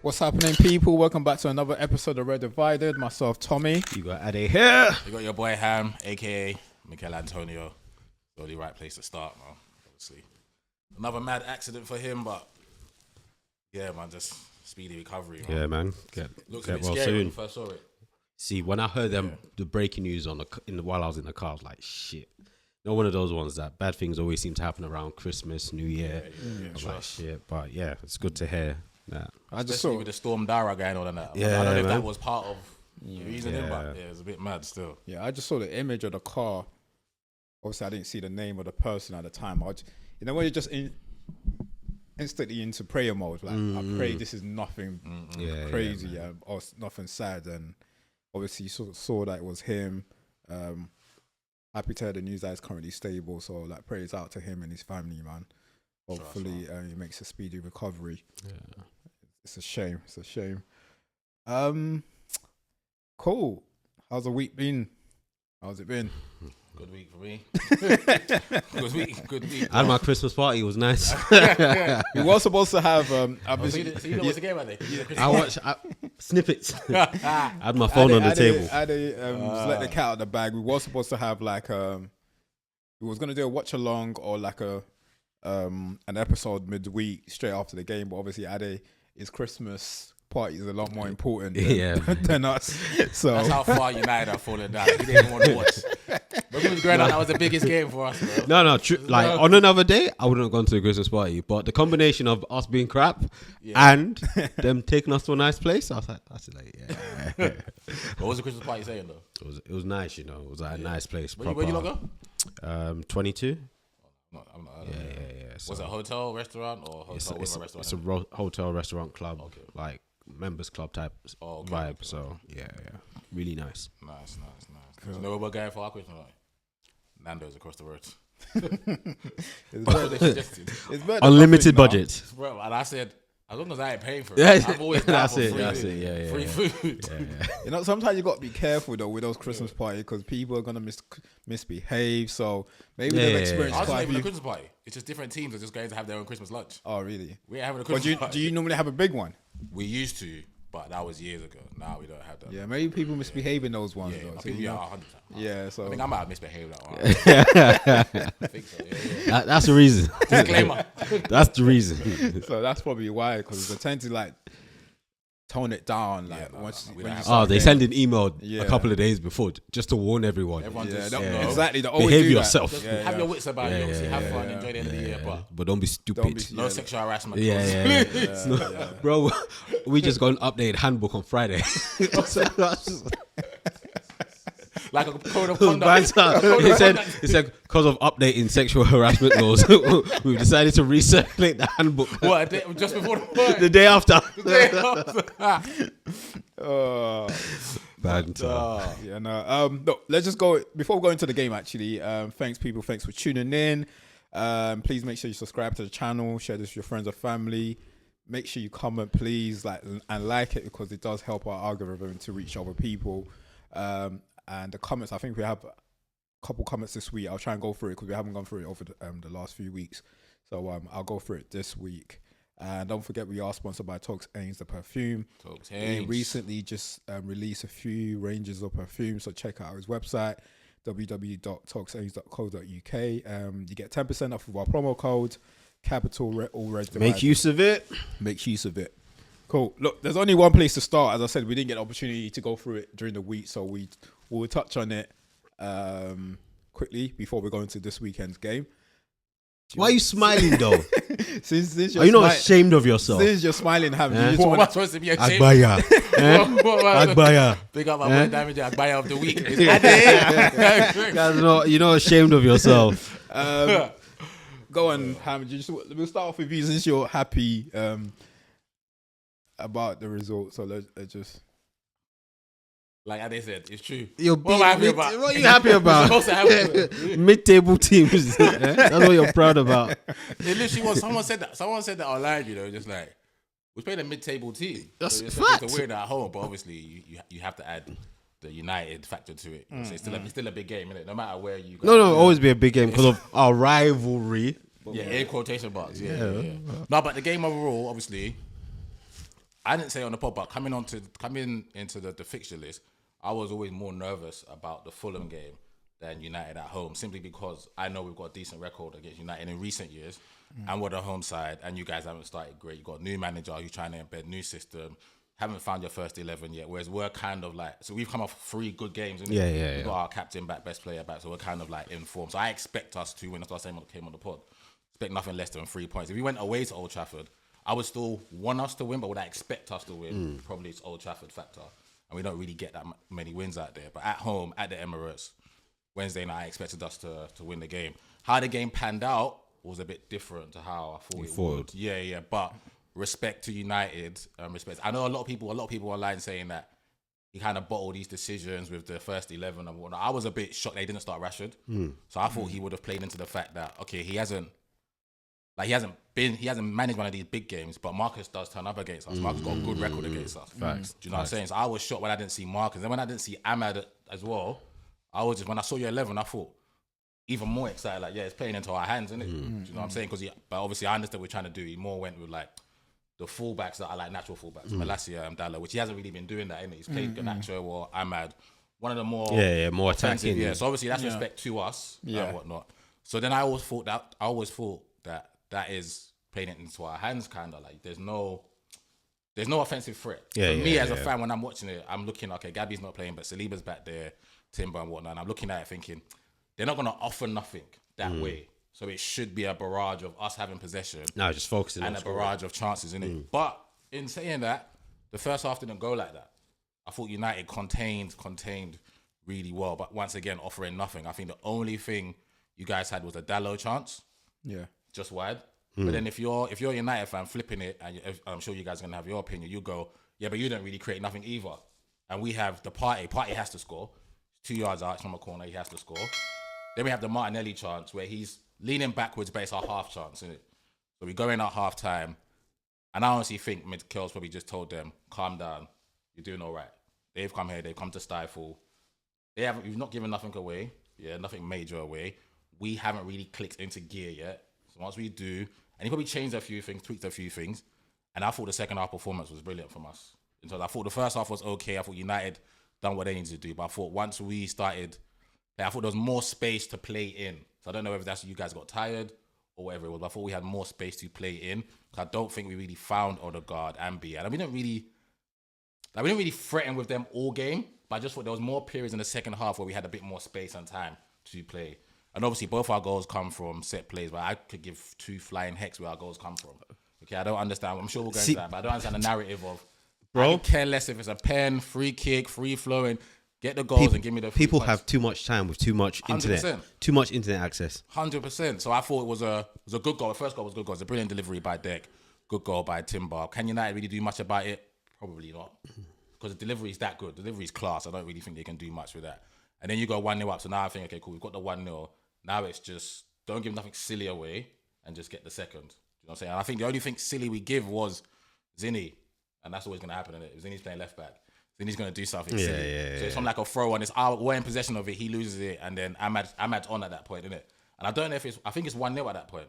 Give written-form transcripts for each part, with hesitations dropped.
What's happening, people? Welcome back to another episode of Red Divided. Myself, Tommy. You got Ade here. You got your boy Ham, aka Mikel Antonio. So the right place to start, man. Obviously, another mad accident for him, but yeah, man, just speedy recovery. Man. Yeah, man. Looks get a bit well scary when soon. you first saw it. See, when I heard the breaking news while I was in the car, I was like, shit. Not one of those ones that bad things always seem to happen around Christmas, New Year. I was like, shit. But yeah, it's good to hear that. I just Especially saw with the Storm Dara going on and that. Yeah, I don't know if man. that was part of the reasoning, but yeah, it's a bit mad still. Yeah, I just saw the image of the car. Obviously, I didn't see the name of the person at the time. When you're just instantly into prayer mode, like I pray this is nothing crazy or nothing sad. And obviously, you saw that it was him. Happy to hear the news that he's currently stable. So, like, prayers out to him and his family, man. Hopefully, he makes a speedy recovery. Yeah. It's a shame. It's a shame. Cool. How's the week been? How's it been? Good week for me. Good week. I had my Christmas party. It was nice. We were supposed to have. So you know what's the game, are they? I watched snippets. I had my phone on the table. Just let the cat out of the bag. We were supposed to have like we was gonna do a watch along or like an episode midweek straight after the game, but obviously his Christmas party is a lot more important than us. So that's how far United are falling down. We didn't even want to watch. But it was great. That was the biggest game for us, bro. No, like on another day, I wouldn't have gone to the Christmas party. But the combination of us being crap and them taking us to a nice place, I was like, yeah. What was the Christmas party saying though? It was nice, you know. It was like a nice place. Where you lot go? 22. I'm not, Yeah. So was it a hotel, restaurant, or hotel with a restaurant? It's a hotel, restaurant, club, like members club type vibe. So yeah, really nice. Nice. Do you know where we're going for our Christmas party? Nando's across the road. it's Unlimited budget. Bro, and I said, as long as I ain't paying for it, I'm always down for free food. Yeah. You know, sometimes you got to be careful though with those Christmas parties because people are gonna misbehave. So maybe they've experienced Ours quite isn't a even a few. Christmas party. It's just different teams are just going to have their own Christmas lunch. Oh, really? We ain't having a But Christmas party. do you normally have a big one? We used to, but that was years ago. Now we don't have that. Yeah, maybe people misbehave in those ones though. So, Yeah, 100%. yeah, so I think I might have misbehaved that one. I think so, yeah. That's the reason. Disclaimer. That's the reason. so that's probably why, because they tend to like tone it down. Like They send an email a couple of days before just to warn everyone. Everyone just exactly. They always behave do yourself. That. Just have your wits about you. Obviously, have fun, enjoy the end of the year, but don't be stupid. no sexual harassment. Yeah. Bro, we just got an updated handbook on Friday. Like a code of conduct. It said because of updating sexual harassment laws, we've decided to recirculate the handbook. What, just before the party? The day after. No, let's just go before we go into the game. Actually, thanks for tuning in. Please make sure you subscribe to the channel, share this with your friends or family. Make sure you comment, please, and like it because it does help our algorithm to reach other people. And the comments, I think we have a couple comments this week. I'll try and go through it because we haven't gone through it over the last few weeks. So I'll go through it this week. And don't forget, we are sponsored by Talks Ains, the perfume. Talks He Ains. recently just released a few ranges of perfume, so check out his website, www.talksains.co.uk. You get 10% off with our promo code, capital all red. Make use of it. Make use of it. Cool. Look, there's only one place to start. As I said, we didn't get the opportunity to go through it during the week, so we'll touch on it quickly before we go into this weekend's game. Why are you smiling though? since are you not ashamed of yourself? Since you're smiling, What am I supposed to be ashamed? Agbaya. Agbaya. Big up my boy Damage Agbaya of the week. You're not ashamed of yourself. Go on, Ham. We'll start off with you since you're happy about the result. So let's just. Like they said, it's true. What are you happy about? Mid-table teams. That's what you're proud about. It literally was. Someone said that online. You know, just like we played a mid-table team. That's so fact. It's a win at home, but obviously you have to add the United factor to it. So it's still a big game, isn't it? No matter where you go. No, always be a big game because of our rivalry. Yeah, air quotation marks. Yeah. No, but the game overall, obviously, I didn't say on the pod, but coming into the fixture list, I was always more nervous about the Fulham game than United at home, simply because I know we've got a decent record against United in recent years, and we're the home side, and you guys haven't started great. You've got a new manager who's trying to embed new system, haven't found your first 11 yet, whereas we're kind of like, so we've come off 3 good games, innit? We've got our captain back, best player back, so we're kind of like in form. So I expect us to win. That's what I was saying when I came on the pod. Expect nothing less than 3 points. If we went away to Old Trafford, I would still want us to win, but would I expect us to win? Probably it's Old Trafford factor. And we don't really get that many wins out there. But at home, at the Emirates, Wednesday night, I expected us to win the game. How the game panned out was a bit different to how I thought it would. Yeah. But respect to United, respect. I know a lot of people online saying that he kind of bottled these decisions with the first 11 and whatnot. I was a bit shocked they didn't start Rashford. So I thought he would have played into the fact that, okay, he hasn't managed one of these big games, but Marcus does turn up against us. Marcus got a good record against us. Facts. Do you know what I'm saying? So I was shocked when I didn't see Marcus. And when I didn't see Ahmad as well, when I saw your 11, I thought, even more excited, like, yeah, it's playing into our hands, isn't it? Do you know what I'm saying? But obviously I understand what we're trying to do. He more went with like the fullbacks that are like natural fullbacks, Malacia and Dalla, which he hasn't really been doing that, innit? He's played Garnacho or Ahmad, one of the more more attacking. Yeah, so obviously that's respect to us and whatnot. So then I always thought that is playing it into our hands, kind of like there's no offensive threat. For me as a fan, when I'm watching it, I'm looking, okay, Gabby's not playing, but Saliba's back there, Timber and whatnot, and I'm looking at it thinking, they're not going to offer nothing that way. So it should be a barrage of us having possession. No, just focusing and on a barrage of chances, innit? But in saying that, the first half didn't go like that. I thought United contained really well, but once again, offering nothing. I think the only thing you guys had was a Dallo chance. Yeah. Just wide. But then if you're a United fan flipping it, and I'm sure you guys are going to have your opinion, you go, yeah, but you don't really create nothing either. And we have the Partey has to score. 2 yards out from a corner, he has to score. Then we have the Martinelli chance where he's leaning backwards, but it's a half chance, isn't it? So we go in at half time, and I honestly think Mikel's probably just told them, calm down, you're doing all right. They've come here, they've come to stifle. We've not given nothing away, nothing major away. We haven't really clicked into gear yet. So once we do, and he probably changed a few things, tweaked a few things, and I thought the second half performance was brilliant from us. And so I thought the first half was okay. I thought United done what they needed to do, but I thought once we started, I thought there was more space to play in. So I don't know whether that's you guys got tired or whatever it was, but I thought we had more space to play in. Because I don't think we really found Odegaard and Bian. And we didn't really threaten with them all game, but I just thought there was more periods in the second half where we had a bit more space and time to play. And obviously both our goals come from set plays, but I could give 2 flying hecks where our goals come from. Okay, I don't understand. I'm sure we'll go into that, but I don't understand the narrative of, I don't care less if it's a pen, free kick, free flowing. Get the goals and give me the free people points. Have too much time with too much internet. 100%. Too much internet access. 100%. So I thought it was a good goal. The first goal was a good goal. It was a brilliant delivery by Dek. Good goal by Timber. Can United really do much about it? Probably not. Because the delivery is that good. The delivery is class. I don't really think they can do much with that. And then you go 1-0 up. So now I think, okay, cool, we've got the 1-0. Now it's just don't give nothing silly away and just get the second. You know what I'm saying? And I think the only thing silly we give was Zinni. And that's always going to happen, isn't it? Zinni's playing left back. Then he's going to do something silly. So it's from like a throw and we're in possession of it, he loses it, and then Ahmad's on at that point, isn't it? And I don't know if I think it's 1-0 at that point.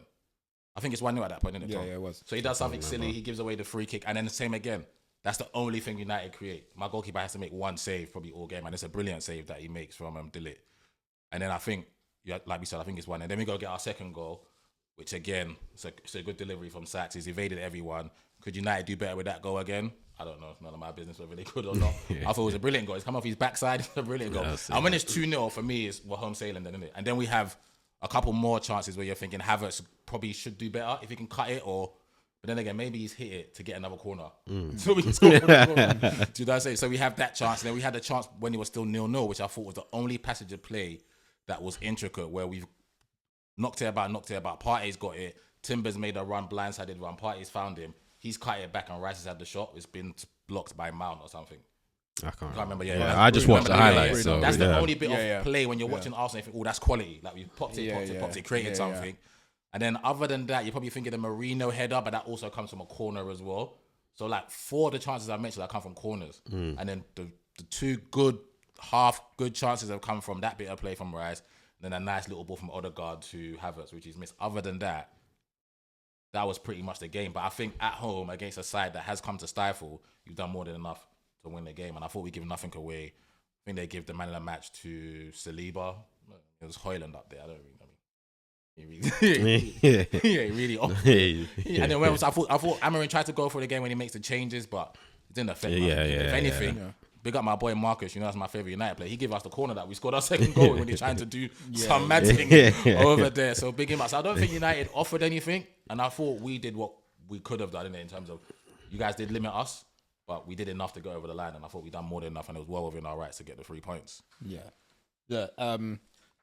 I think it's 1-0 at that point, isn't it, Tom? Yeah, it was. So he does something silly, he gives away the free kick, and then the same again. That's the only thing United create. My goalkeeper has to make one save probably all game, and it's a brilliant save that he makes from Dillit. And then I think, like we said, I think it's 1. And then we go get our second goal, which again, it's a good delivery from Sachs. He's evaded everyone. Could United do better with that goal again? I don't know. It's none of my business whether they could or not. I thought it was a brilliant goal. It's come off his backside. It's a brilliant goal. And when it's 2-0, for me, we're home sailing then, isn't it? And then we have a couple more chances where you're thinking Havertz probably should do better if he can cut it, but then again, maybe he's hit it to get another corner. So we can score another corner. Do you know what I say? So we have that chance. And then we had a chance when it was still 0-0, which I thought was the only passage of play that was intricate, where we've knocked it about. Partey's got it. Timber's made a run, blindsided run. Partey's found him. He's cut it back and Rice has had the shot. It's been blocked by Mount or something. I can't remember. I just watched the highlights. So, that's the only bit of play when you're watching Arsenal. You think, that's quality. Like we popped it, created something. And then other than that, you're probably thinking the Marino header, but that also comes from a corner as well. So like 4 of the chances I mentioned that come from corners. And then the 2 half good chances have come from that bit of play from Rice. And then a nice little ball from Odegaard to Havertz, which he's missed. Other than that, that was pretty much the game. But I think at home against a side that has come to stifle, you've done more than enough to win the game. And I thought we give nothing away. I think they give the man of the match to Saliba. It was Højlund up there. I don't really know. He really. And then I thought Amarin tried to go for the game when he makes the changes, but it didn't affect. If anything, big up my boy Marcus. You know that's my favorite United player. He gave us the corner that we scored our second goal when he's trying to do some mad thing over there. So big him up. So I don't think United offered anything, and I thought we did what we could have done in terms of you guys did limit us, but we did enough to go over the line, and I thought we done more than enough, and it was well within our rights to get the 3 points. Yeah.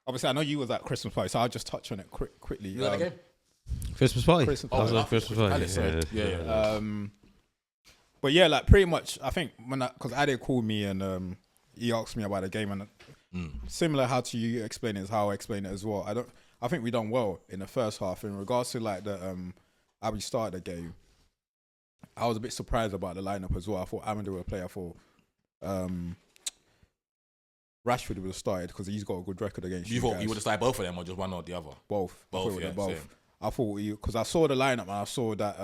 Obviously, I know you was at Christmas party, so I'll just touch on it quickly. You know the game? Christmas party. Christmas party. Christmas party. Yeah. But yeah, like pretty much, I think because Ade called me and he asked me about the game, and similar how to you explain it is how I explain it as well. I think we done well in the first half in regards to like the how we started the game. I was a bit surprised about the lineup as well. I thought Amanda would play. I thought Rashford would have started because he's got a good record against you. You thought guys. you would have started both of them or just one or the other? Both. Both. Same. I thought because I saw the lineup and I saw that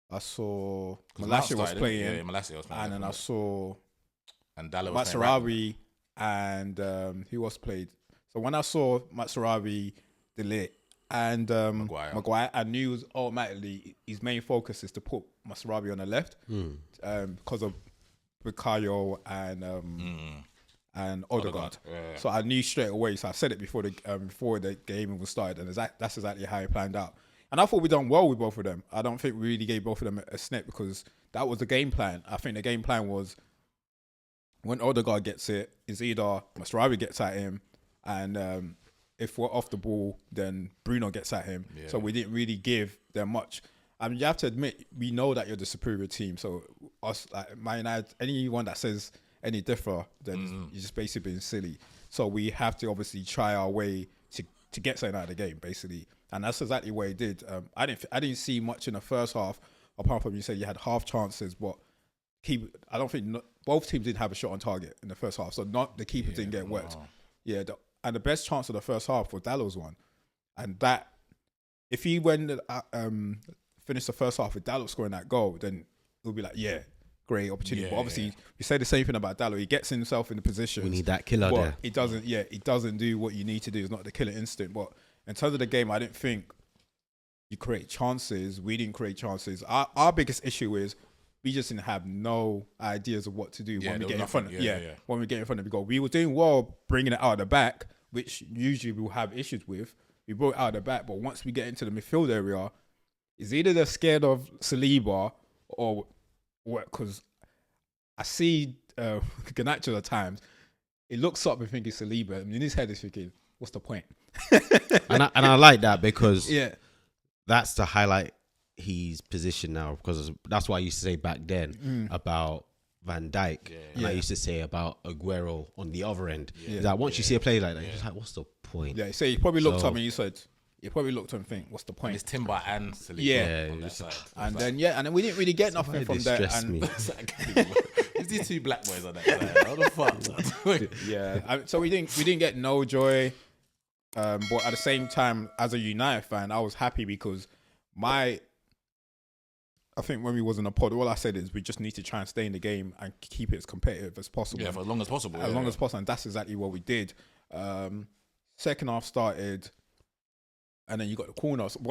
I saw Malacia was playing. Yeah, Malacia was playing. And then I saw Dallo was Matsarawi and who else played? So when I saw Matsarawi, De Ligt, and Maguire, I knew it was automatically his main focus is to put Matsarawi on the left because of Bukayo and Odegaard. Yeah. So I knew straight away. So I said it before the game even started, and that's exactly how it planned out. And I thought we done well with both of them. I don't think we really gave both of them a snip because that was the game plan. I think the game plan was when Odegaard gets it, is either Masraoui gets at him, and if we're off the ball, then Bruno gets at him. Yeah. So we didn't really give them much. I mean, you have to admit, we know that you're the superior team. So us, like Man United, anyone that says any differ, then you're just basically being silly. So we have to obviously try our way to get something out of the game, basically. And that's exactly what he did. I didn't see much in the first half, apart from you said you had half chances, but I don't think both teams didn't have a shot on target in the first half. So the keeper didn't get wet. Yeah, and the best chance of the first half was Dallo's one. And that, if he finished the first half with Dallo scoring that goal, then it would be like, yeah, great opportunity. Yeah, but obviously, we say the same thing about Dallo. He gets himself in the position. We need that killer there. He doesn't. Yeah, he doesn't do what you need to do. It's not the killer instinct. But in terms of the game, I didn't think you create chances. We didn't create chances. Our biggest issue is we just didn't have no ideas of what to do when we get in front. When we get in front of the goal, we were doing well bringing it out of the back, which usually we'll have issues with. We brought it out of the back, but once we get into the midfield area, it's either they're scared of Saliba or what? Because I see Garnacho at times. It looks up and thinking Saliba, and in his head is thinking, "What's the point?" and I like that because that's to highlight his position now. Because that's what I used to say back then about Van Dijk. And I used to say about Aguero on the other end. That once you see a play like that, you're just like, "What's the point?" Yeah, so he probably looked up and you said. You probably looked at him and think, what's the point? And it's Timber and Saliba on that side. And then we didn't really get nothing from there. And it's these two black boys on that side. How the fuck? So we didn't get no joy. But at the same time, as a United fan, I was happy because I think when we was in the pod, all I said is we just need to try and stay in the game and keep it as competitive as possible. Yeah, for as long as possible. As long as possible. And that's exactly what we did. Second half started. And then you got the corner. So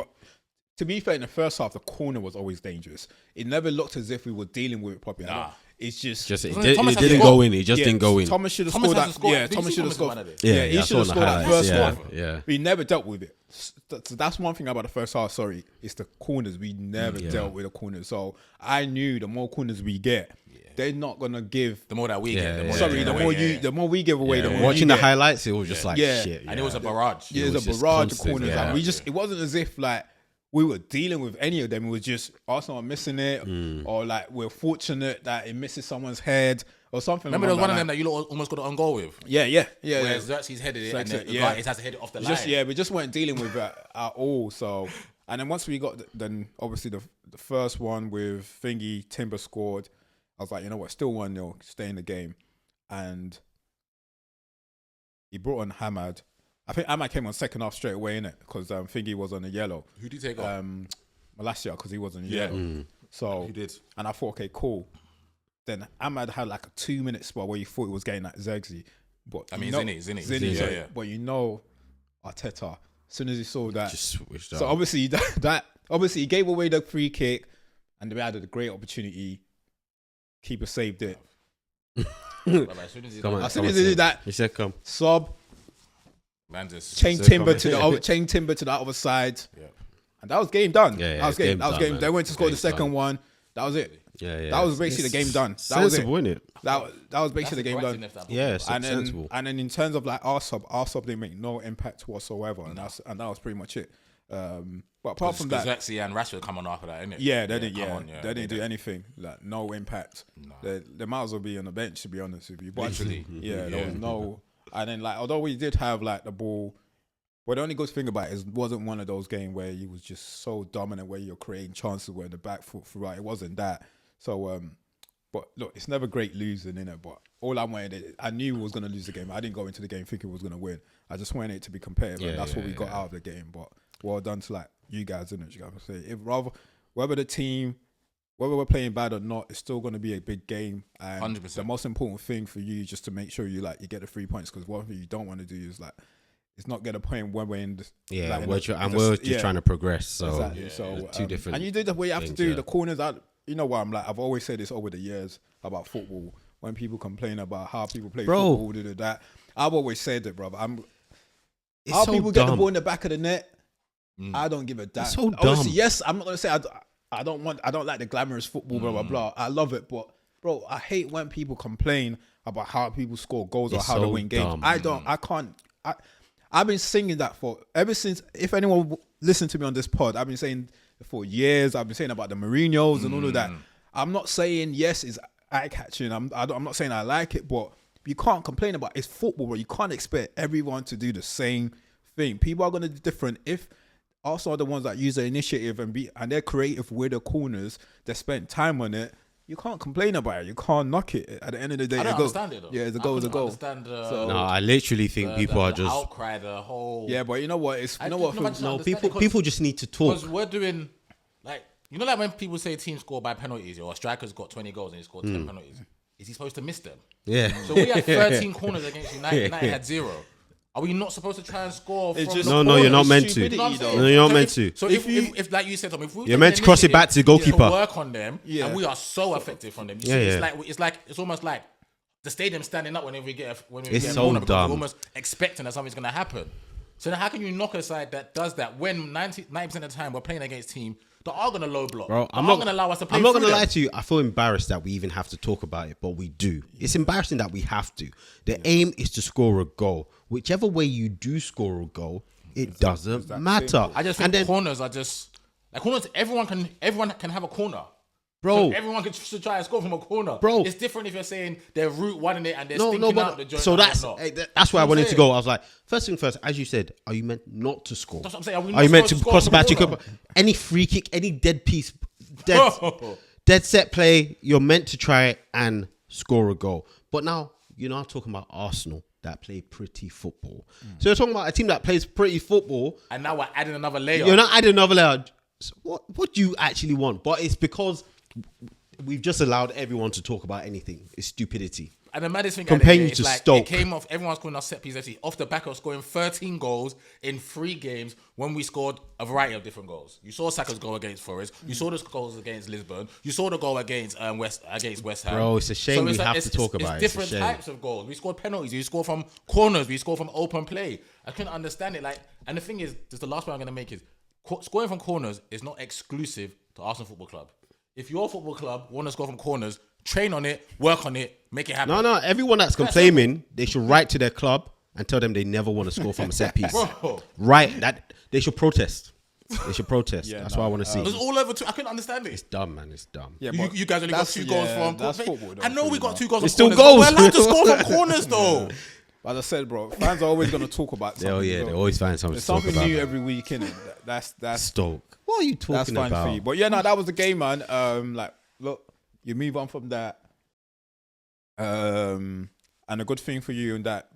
to be fair, in the first half, the corner was always dangerous. It never looked as if we were dealing with it properly. Nah. It's just it didn't go in. It just didn't go in. Thomas should have scored that. Yeah, Thomas should have scored. He should have scored that first one. Yeah, we never dealt with it. So that's one thing about the first half. Sorry, it's the corners. We never dealt with the corners. So I knew the more corners we get, they're not gonna give. The more that we get, the more we give away. The more watching the highlights, it was just like shit. And it was a barrage. Yeah, it was a barrage of corners. Like, it wasn't as if like we were dealing with any of them. It was just Arsenal missing it, or like we're fortunate that it misses someone's head or something. Remember, there was one of them that you almost got an goal with. Yeah. Whereas Xerxes headed it, and the guy has to head it off the line. We just weren't dealing with it at all. So, and then once we got, then obviously the first one with Thingy, Timber scored. I was like, you know what, still 1-0, stay in the game. And he brought on Hamad. I think Ahmad came on second half straight away, innit? Because Thingy was on the yellow. Who did you take off? Malacia, because he was on the Yeah. yellow. So He did. And I thought, okay, cool. Then Ahmad had like a 2-minute spot where you thought he was getting at Zirkzee. But I mean, Zinni. Zinni, But you know, Arteta, as soon as he saw that, Just switched so up. obviously obviously he gave away the free kick, and they had a great opportunity. Keeper saved it. As soon as he Come on. As soon as he did that, He said, "Come." Sob man just chain So timber come- to the other side, Yeah. and that was game done. Yeah, that was game. That was done, game. man. They went to score the Game's second done. one. That was it. Yeah. That was basically the game done. That was it. Sensible, innit? That was basically the game done. Yeah, it's And sensible. then in terms of like our sub didn't make no impact whatsoever, and that was pretty much it. But apart from that, Zexy and Rashford come on after that, innit? yeah, they didn't. come Yeah, on, they didn't do anything. Like no impact. They might as well be on the bench, to be honest with you. But Literally. yeah, there was no. And then like although we did have like the ball, but the only good thing about it is it wasn't one of those games where you was just so dominant where you're creating chances where the back foot throughout. It wasn't that. So but look, it's never great losing, innit? But all I wanted, I knew we was gonna lose the game. I didn't go into the game thinking we was gonna win. I just wanted it to be competitive, and that's what we got out of the game. But well done to like you guys, innit? You gotta say, if rather whether the team, whether we're playing bad or not, it's still gonna be a big game. And 100%. the most important thing for you is just to make sure you get the 3 points, because one thing you don't want to do is like it's not get a point when we're in. Yeah, like, we're just trying to progress. So exactly. So there's two different. and you did what you have to things, do. yeah. The corners, you know what I'm like. I've always said this over the years about football. When people complain about how people play football, that I've always said it, brother. It's How so people get the dumb. ball in the back of the net, I don't give a damn. It's so Obviously, dumb. yes, I'm not gonna say I don't like the glamorous football, blah blah blah. I love it, but bro, I hate when people complain about how people score goals or It's how they so win games. dumb. I can't. I've been singing that for ever since. If anyone listened to me on this pod, I've been saying for years. I've been saying about the Mourinho's and all of that. I'm not saying yes is eye catching. I'm not saying I like it, but you can't complain about it. It's football, bro. You can't expect everyone to do the same thing. People are going to do different. If also are the ones that use the initiative and they're creative with the corners, they spend time on it. You can't complain about it. You can't knock it. At the end of the day, I don't a goal. understand it though. Yeah, it's a goal. It's a goal. No, I literally think people are just outcry, the whole. Yeah, but you know what? It's you know what? no people just need to talk. Because we're doing like like when people say teams score by penalties or a striker's got 20 goals and he scored 10 penalties. Is he supposed to miss them? Yeah. So we had 13 corners against United. United had 0. Are we not supposed to try and score from just- the No, you're not It's meant to. stupidity, You know what I'm though. saying? No, you're not So meant if- to. So if like you said, Tom, if we You're meant to cross it back to the goalkeeper. work on them, Yeah. and we are so effective from them. You Yeah, see, yeah. it's almost like the stadium standing up whenever we get a It's get a so corner because dumb. we're almost expecting that something's going to happen. So then how can you knock a side that does that when 90% of the time we're playing against team that are going to low block? Bro, that I'm are not going to allow us to play I'm not through gonna them. lie to you. I feel embarrassed that we even have to talk about it, but we do. It's embarrassing that we have to. The aim is to score a goal. Whichever way you do score a goal, it doesn't matter. I just think corners are just like corners. Everyone can have a corner. Bro. So everyone should try and score from a corner. Bro. It's different if you're saying they're root one in it and they're No, stinking out but the joint. so and that's whatnot. that's where I what I'm wanted to saying. go. I was like, first thing first, as you said, are you meant not to score? That's what I'm saying. Are we Are not you meant to supposed to cross score the back to from a keeper? Any free kick, any dead piece, dead set play, you're meant to try and score a goal. But now you're not talking about Arsenal that play pretty football. So you're talking about a team that plays pretty football. And now we're adding another layer. You're not adding another layer. So what do you actually want? But it's because we've just allowed everyone to talk about anything. It's stupidity. And the maddest thing Comparing is you to like Stoke. it came off. Everyone's calling us set piece FC off the back of scoring 13 goals in 3 games when we scored a variety of different goals. You saw Saka's goal against Forest. You saw the goals against Lisbon. You saw the goal against West Ham. Bro, it's a shame we have to talk about it. It's It's a different shame. types of goals. We scored penalties. We scored from corners. We scored from open play. I couldn't understand it. Like, and the thing is, just the last point I'm going to make is scoring from corners is not exclusive to Arsenal Football Club. If your football club want to score from corners, train on it, work on it, make it happen. No, everyone that's complaining, they should write to their club and tell them they never want to score from a set piece. Bro. Right, that they should protest. They should protest. That's what I want to see. It was all over. I couldn't understand it. It's dumb, man. It's dumb. Yeah, You guys only got 2 goals from. that's football, though, I know we got 2 goals. It's from still corners, but goals. We're allowed to score from corners, though. As I said, bro, fans are always going to talk about something. Oh yeah, bro. they always find something There's to talk something about. new man. every week, innit? That's Stoke. What are you that's talking fine about? for you. But yeah, no, that was the game, man. Like, look, you move on from that. And a good thing for you in that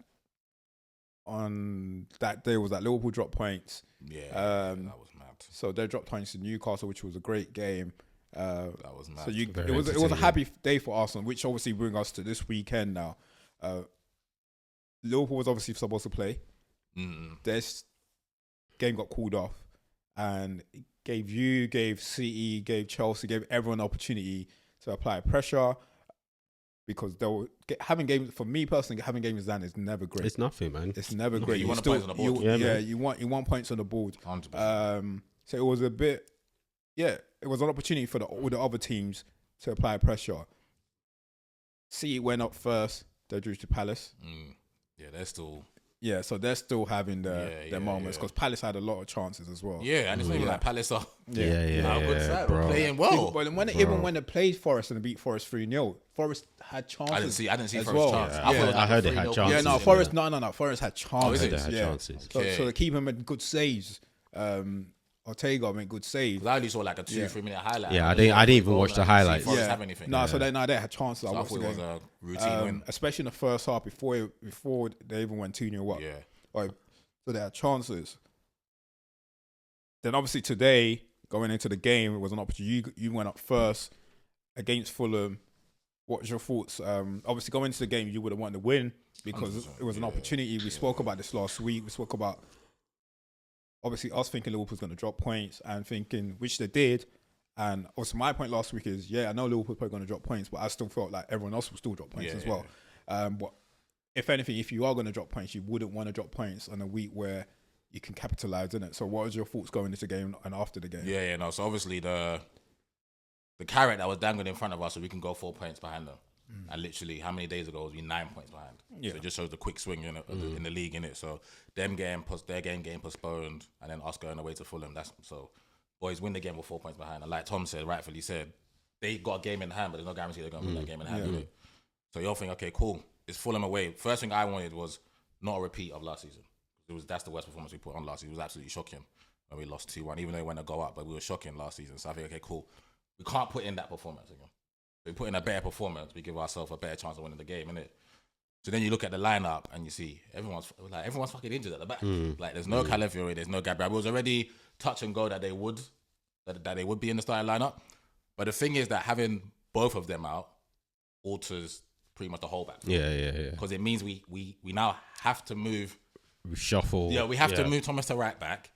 on that day was that Liverpool dropped points. Yeah, that was mad. So they dropped points to Newcastle, which was a great game. That was mad. So it Very was a entertaining. happy day for Arsenal, which obviously brings us to this weekend now. Liverpool was obviously supposed to play. This game got called off, and it gave City, gave Chelsea, gave everyone an opportunity to apply pressure, because having games, for me personally, having games down is never great. It's nothing, man. It's never great. You want points on the board. You want points on the board. 100%. So it was a bit, it was an opportunity for all the other teams to apply pressure. City went up first. They drew to Palace. Yeah, they're still. Yeah, so they're still having their moments, because Palace had a lot of chances as well. Yeah, and it's not even like Palace are. Good side, bro. playing well. But even when they played Forest and they beat Forest 3-0, Forest had chances. I didn't see as Forest well. chance. Yeah. thought it was I heard they 3-0 had Forest. chances. Yeah, no, Forest. No. Forest had chances. it? They had yeah. chances. So the keeper made good saves. Ortega made good saves. I only saw like a 2-3 minute highlight. Yeah, I didn't even watch the highlights. Forest have anything. No, so they had chances. So I watched thought the it was game. a routine win. Especially in the first half before they even went 2-0 up. Yeah. Like, so they had chances. Then obviously today, going into the game, it was an opportunity. You went up first against Fulham. What was your thoughts? Obviously going into the game, you would have wanted to win, because it was an opportunity. We spoke about this last week. We spoke about obviously us thinking Liverpool's going to drop points, and thinking, which they did. And also my point last week is, I know Liverpool's probably going to drop points, but I still felt like everyone else will still drop points as well. But if anything, if you are going to drop points, you wouldn't want to drop points on a week where you can capitalise in it. So what was your thoughts going into the game and after the game? No. So obviously the carrot that was dangled in front of us, so we can go 4 points behind them. And literally, how many days ago was we 9 points behind? So it just shows the quick swing in the league, innit? So them their game postponed, and then us going away to Fulham. So boys win the game with 4 points behind. And like Tom said, rightfully said, they got a game in hand, but there's no guarantee they're going to win that game in hand. Innit? So you're thinking, okay, cool. It's Fulham away. First thing I wanted was not a repeat of last season. That's the worst performance we put on last season. It was absolutely shocking when we lost 2-1, even though we went to go up, but we were shocking last season. So I think, okay, cool. We can't put in that performance again. We put in a better performance, we give ourselves a better chance of winning the game, innit? So then you look at the lineup and you see everyone's fucking injured at the back. Like there's no Calafiori, there's no Gabriel. It was already touch and go that they would be in the starting lineup. But the thing is that having both of them out alters pretty much the whole back. Yeah. Because it means we now have to move. We shuffle. Yeah, we have to move Thomas to right back,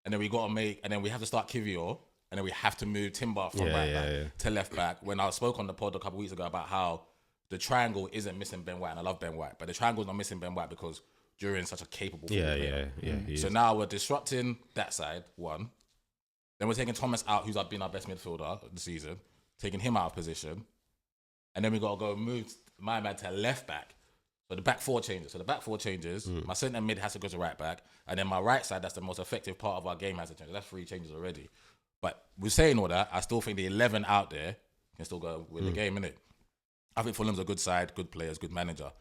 and then we have to start Kivior, and then we have to move Timber from right back to left back. When I spoke on the pod a couple of weeks ago about how the triangle isn't missing Ben White, and I love Ben White, but the triangle's not missing Ben White because Duran's such a capable player. So now we're disrupting that side, one. Then we're taking Thomas out, who's been our best midfielder of the season, taking him out of position. And then we got to go move my man to left back. So the back four changes. My centre mid has to go to right back. And then my right side, that's the most effective part of our game, has to change. That's 3 changes already. But we're saying all that, I still think the 11 out there can still go win the game, innit? I think Fulham's a good side, good players, good manager.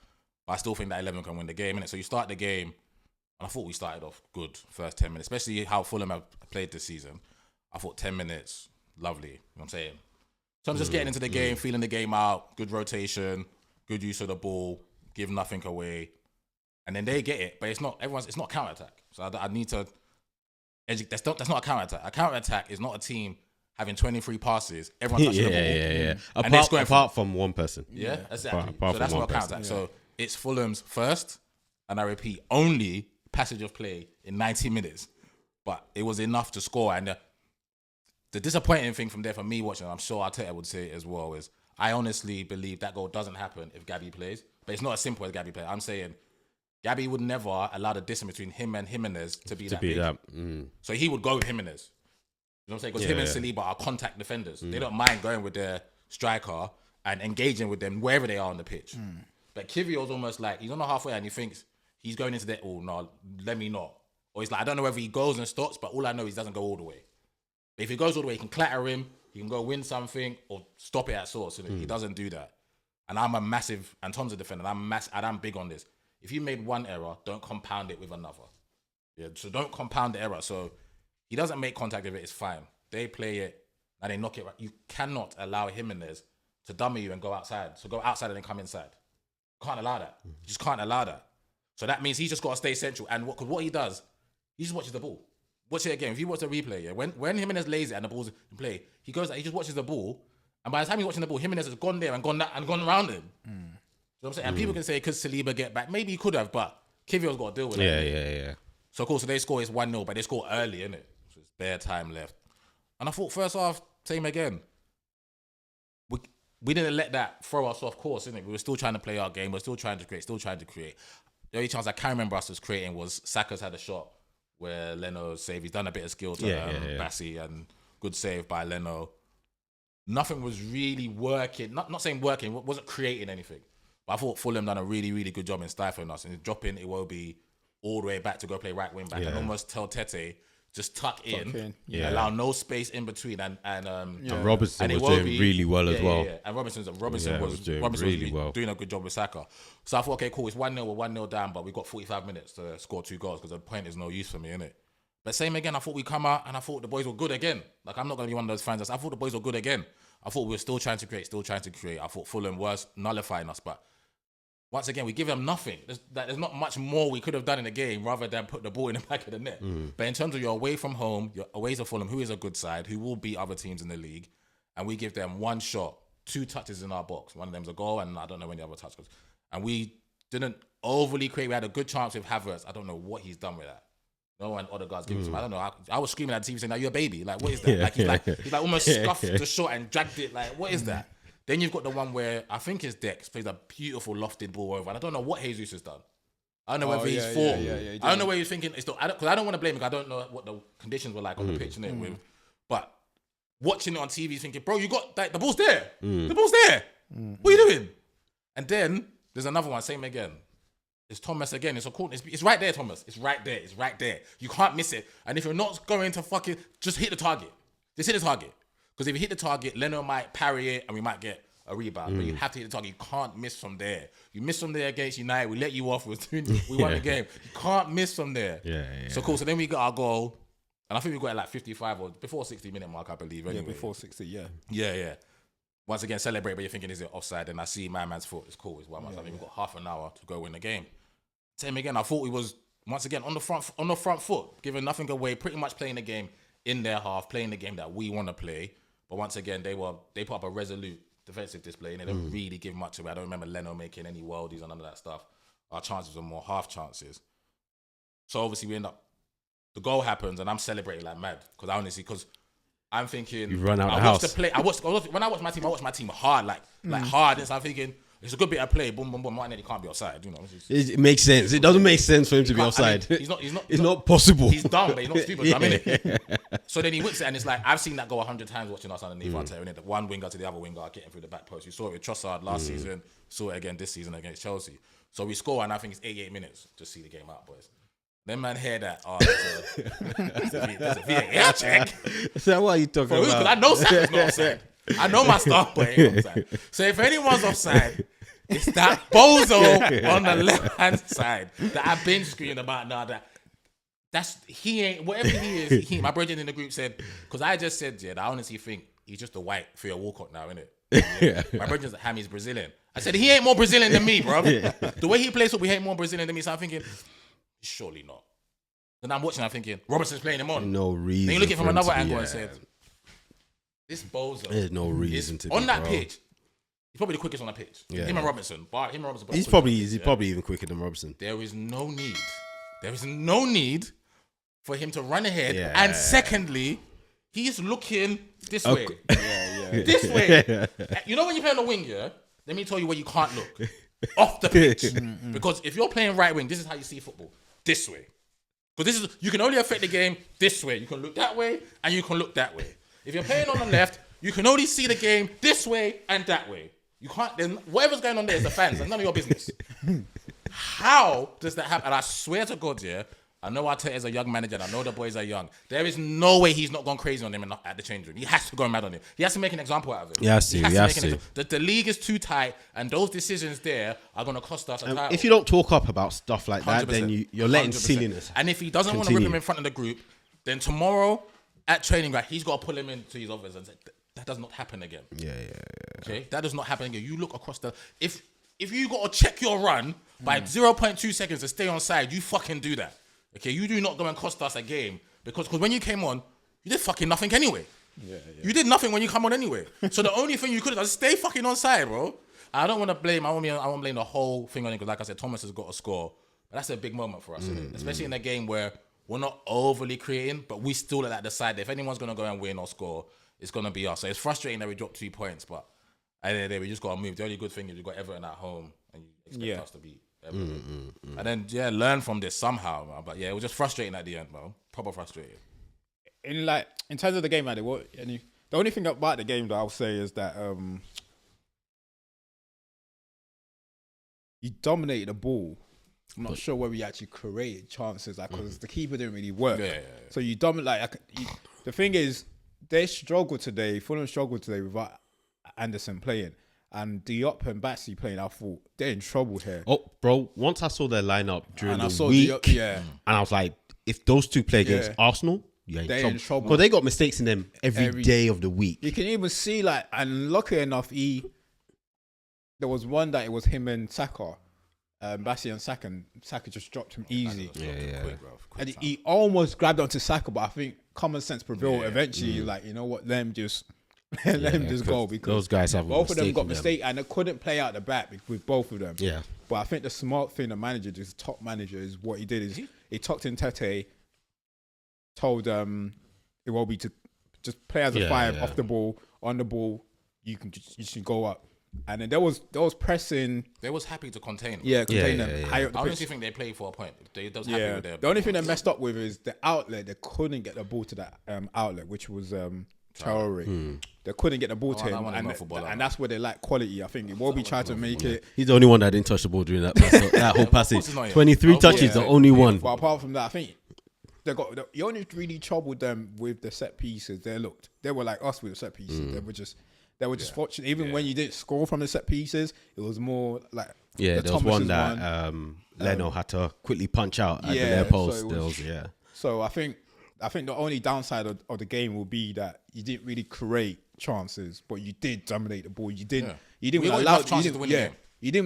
But I still think that 11 can win the game, innit? So you start the game, and I thought we started off good first 10 minutes, especially how Fulham have played this season. I thought 10 minutes, lovely. You know what I'm saying? So I'm just getting into the game, feeling the game out, good rotation, good use of the ball, give nothing away. And then they get it, but it's not counter-attack. So I need to educate. That's not a counter-attack. A counter-attack is not a team having 23 passes, everyone touching the ball. Apart from one person. Yeah, exactly. Apart So that's from not a one counter-attack. person. So it's Fulham's first, and I repeat, only passage of play in 90 minutes. But it was enough to score. And the disappointing thing from there for me watching, I'm sure Arteta would say it as well, is I honestly believe that goal doesn't happen if Gabby plays. But it's not as simple as Gabby plays. I'm saying Gabby would never allow the distance between him and Jimenez to be that big. So he would go with Jimenez. You know what I'm saying? Because him and Saliba are contact defenders. They don't mind going with their striker and engaging with them wherever they are on the pitch. But Kivior's almost like, he's on the halfway and he thinks he's going into that, oh no, let me not. Or he's like, I don't know whether he goes and stops, but all I know is he doesn't go all the way. But if he goes all the way, he can clatter him, he can go win something or stop it at source. He doesn't do that. And I'm a massive, and Tom's a defender, and I'm big on this. If you made one error, don't compound it with another. Yeah, so don't compound the error. So he doesn't make contact with it, it's fine. They play it and they knock it right. You cannot allow Jimenez to dummy you and go outside. So go outside and then come inside. Can't allow that. You just can't allow that. So that means he's just got to stay central. And what he does, he just watches the ball. Watch it again. If you watch the replay, yeah, when Jimenez lays it and the ball's in play, he just watches the ball. And by the time he's watching the ball, Jimenez has gone there and gone around him. You know what I'm saying? And people can say, could Saliba get back? Maybe he could have, but Kivio's got to deal with it. Yeah. So, cool. So they score, it's 1-0, but they score early, innit? So it's bare time left. And I thought first half, same again. We didn't let that throw us off course, innit? We were still trying to play our game. We were still trying to create. The only chance I can remember us was creating was Saka's had a shot where Leno saved. He's done a bit of skill to Bassi, and good save by Leno. Nothing was really working. Not saying working, wasn't creating anything. But I thought Fulham done a really, really good job in stifling us. And dropping Iwobi all the way back to go play right wing back and almost tell Tete, just tuck in. Allow no space in between. And Robinson was doing really well as well. Yeah. And Robinson was doing really well. Doing a good job with Saka. So I thought, okay, cool, it's 1-0, we're 1-0 down, but we've got 45 minutes to score 2 goals because the point is no use for me, innit? But same again, I thought we come out and I thought the boys were good again. Like, I'm not going to be one of those fans. I thought the boys were good again. I thought we were still trying to create. I thought Fulham was nullifying us, but once again, we give them nothing. There's not much more we could have done in the game rather than put the ball in the back of the net. But in terms of you're away from home, you're away to Fulham, who is a good side, who will beat other teams in the league, and we give them 1 shot, 2 touches in our box. One of them's a goal, and I don't know when the other touch goes. And we didn't overly create. We had a good chance with Havertz. I don't know what he's done with that. No one, other guys giving it to him. I don't know. I was screaming at the TV saying, "Are you a baby? Like, what is that?" He's like almost scuffed the shot and dragged it. Like, what is that? Then you've got the one where I think it's Dex plays a beautiful lofted ball over. And I don't know what Jesus has done. I don't know whether he's for. I don't know where he's thinking. Because I don't want to blame him. I don't know what the conditions were like on the pitch. But watching it on TV, thinking, bro, you got the ball's there. The ball's there. What are you doing? And then there's another one, same again. It's Thomas again. It's right there, Thomas. It's right there. It's right there. You can't miss it. And if you're not going to fucking, just hit the target. Just hit the target. Because if you hit the target, Leno might parry it and we might get a rebound. But you have to hit the target. You can't miss from there. You miss from there against United. We let you off. We won the game. You can't miss from there. So cool. So then we got our goal. And I think we got it like 55 or before 60-minute mark, I believe. Anyway. Yeah, before 60, Yeah. Once again, celebrate, but you're thinking, is it offside? And I see my man's foot. It's cool. It's 1 month. I think we've got half an hour to go win the game. Same again. I thought we was, once again, on the front foot, giving nothing away, pretty much playing the game in their half, playing the game that we want to play. But once again, they put up a resolute defensive display and they didn't really give much away. I don't remember Leno making any worldies and none of that stuff. Our chances were more half chances. So obviously we end up, the goal happens and I'm celebrating like mad because I'm thinking, you run out the house. When I watch my team hard, like hard. And so I'm thinking, it's a good bit of play. Boom, boom, boom. Martinelli can't be offside. You know, it makes sense. It doesn't make sense for him to be offside. I mean, it's not possible. He's dumb, but he's not stupid. So I mean it. So then he whips it, and it's like I've seen that go 100 times watching us underneath Arteta. And the one winger to the other winger getting through the back post. We saw it with Trossard last season. Saw it again this season against Chelsea. So we score, and I think it's 88 minutes. Just see the game out, boys. Then man hear that. Oh, there's a VAR check. Is that what you talking about? Because I know Saka's not offside. I know my star boy ain't offside. So if anyone's offside, it's that bozo on the left hand side that I've been screaming about now. He ain't whatever he is. My brother in the group said, because I just said, that I honestly think he's just a white Theo Walcott now, innit? My brother's Hammy's Brazilian. I said he ain't more Brazilian than me, bro. The way he plays football, he ain't more Brazilian than me. So I'm thinking, surely not. Then I'm watching, I'm thinking, Robertson's playing him on. No reason. Then you look at it from another angle and said, this bozo. There's no reason to on that pitch. He's probably the quickest on the pitch. Him and Robinson. He's probably even quicker than Robinson. There is no need for him to run ahead. Yeah. And secondly, he's looking this way. This way. You know when you play on the wing, let me tell you where you can't look. Off the pitch. Because if you're playing right wing, this is how you see football. This way. Because you can only affect the game this way. You can look that way and you can look that way. If you're playing on the left, you can only see the game this way and that way. You can't. Whatever's going on there is the fans. It's none of your business. How does that happen? And I swear to God, I know Arteta is a young manager and I know the boys are young. There is no way he's not gone crazy on him at the change room. He has to go mad on him. He has to make an example out of it. He has to. The league is too tight and those decisions there are going to cost us a title. If you don't talk up about stuff like that, then you're letting 100%. Silliness. And if he doesn't want to rip him in front of the group, then tomorrow at training ground, he's got to pull him into his office and say, that does not happen again. Yeah. Okay? That does not happen again. You look across if if you got to check your run by 0.2 seconds to stay on side, you fucking do that. Okay, you do not go and cost us a game because when you came on, you did fucking nothing anyway. Yeah. You did nothing when you come on anyway. So the only thing you could have done is stay fucking on side, bro. I don't want to blame. I want to blame the whole thing on it because, like I said, Thomas has got a score, but that's a big moment for us, especially in a game where we're not overly creating, but we still at the side. If anyone's gonna go and win or score, it's gonna be us. So it's frustrating that we dropped 2 points, but at the end of the day, we just gotta move. The only good thing is we got Everton at home, and you expect us to beat Everton. And then learn from this somehow, man. But it was just frustrating at the end, man. Proper frustrating. In terms of the game, man, the only thing about the game that I'll say is that you dominated the ball. I'm not sure whether we actually created chances, because the keeper didn't really work. Yeah. So you dominate. The thing is, Fulham struggled today without Anderson playing, and Diop and Batsy playing. I thought they're in trouble here. Oh, bro! Once I saw their lineup during the week, and I was like, if those two play against Arsenal, they're in trouble. Because they got mistakes in them every day of the week. You can even see and lucky enough, there was one that it was him and Saka. Bassi and Saka just dropped him easy. And he almost grabbed onto Saka, but I think common sense prevailed eventually. You know what? Let him just go, because those guys have both of them got mistakes and they couldn't play out the back with both of them. Yeah. But I think the smart thing, the manager, this top manager, is what he did is he tucked in Tete, told Iwobi to just play as a 5 off the ball, on the ball. You should go up. And then there was pressing. They was happy to contain them. Yeah, contain them. Yeah. I honestly think they played for a point. They was happy with their. The only thing they messed up with is the outlet. They couldn't get the ball to that outlet, which was Traore. They couldn't get the ball to him, and that's where they lack quality. I think Iwobi tried to make it. He's the only one that didn't touch the ball during that whole passage. 23 touches, the only one. But apart from that, I think you only really troubled them with the set pieces. They were like us with the set pieces. They were just fortunate. Even when you didn't score from the set pieces, it was more like there was one that Leno had to quickly punch out at the near post. So I think the only downside of the game will be that you didn't really create chances, but you did dominate the ball. You didn't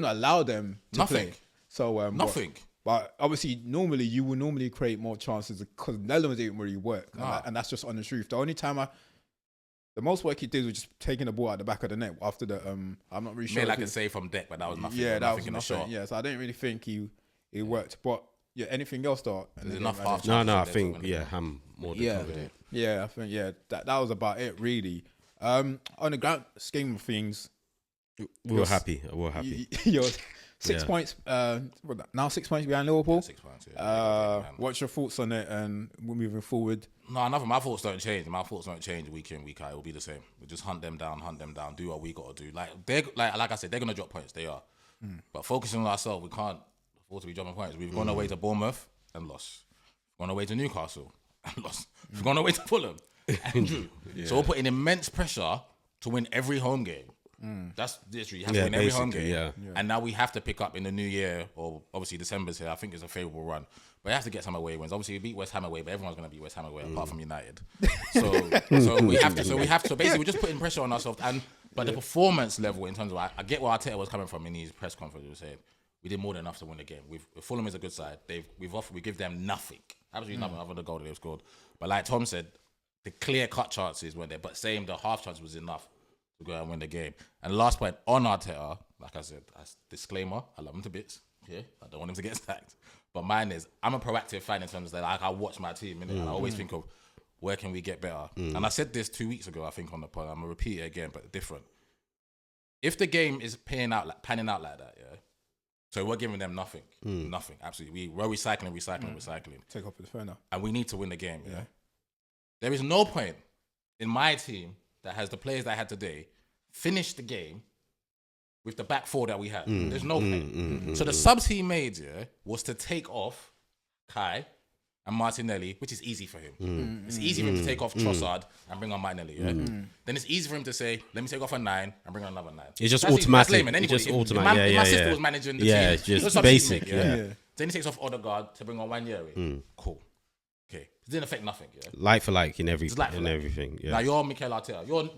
allow them to play. So nothing. But obviously, you will normally create more chances because Netherlands didn't really work, and that's just on the truth. The only time the most work he did was just taking the ball out the back of the net after the I'm not really sure. Made like a save from deck, but that was nothing. Yeah, that was in nothing. The shot. Yeah, so I didn't really think he worked. But anything else though? There's enough half. No, I think Ham more than covered it. Yeah, I think that was about it really. On the grand scheme of things, we were happy. You're 6 points. Now 6 points behind Liverpool. 6 points. Yeah. What's your thoughts on it? And we're moving forward. No, nothing. My thoughts don't change. My thoughts don't change week in, week out. It will be the same. We just hunt them down, do what we got to do. Like I said, they're gonna drop points. They are. But focusing on ourselves, we can't afford to be dropping points. We've gone away to Bournemouth and lost. We've gone away to Newcastle and lost. We've gone away to Fulham and drew. So we're putting immense pressure to win every home game. That's literally you have to win every home game. And now we have to pick up in the new year, or obviously December's here. I think it's a favourable run. But you have to get some away wins. Obviously, we beat West Ham away, but everyone's going to beat West Ham away apart from United. So we have to. So basically, we're just putting pressure on ourselves. But the performance level in terms of, I get where Arteta was coming from in his press conference. He was saying we did more than enough to win the game. Fulham is a good side. We give them nothing, absolutely nothing other than the goal that they've scored. But like Tom said, the clear cut chances weren't there. But saying the half chance was enough to go and win the game. And last point on Arteta, like I said, as disclaimer, I love him to bits. Yeah, I don't want him to get sacked. But mine is, I'm a proactive fan in terms of that. I watch my team, and I always think of where can we get better. And I said this 2 weeks ago, I think, on the pod. I'm gonna repeat it again, but different. If the game is panning out like that, yeah. So we're giving them nothing, nothing, absolutely. We're recycling. Take off the phone now, and we need to win the game. Yeah. There is no point in my team that has the players that I had today finish the game with the back four that we had. There's no point. So the subs he made was to take off Kai and Martinelli, which is easy for him. It's easy for him to take off Trossard and bring on Martinelli. Then it's easy for him to say, let me take off a 9 and bring on another 9. It's just automatic. It's just automatic. My sister was managing the team. It's just basic. Then he takes off Odegaard to bring on Wanyeri. Cool. Okay. It didn't affect nothing. Yeah. Like for like in everything. Yeah. Now you're Mikel Arteta.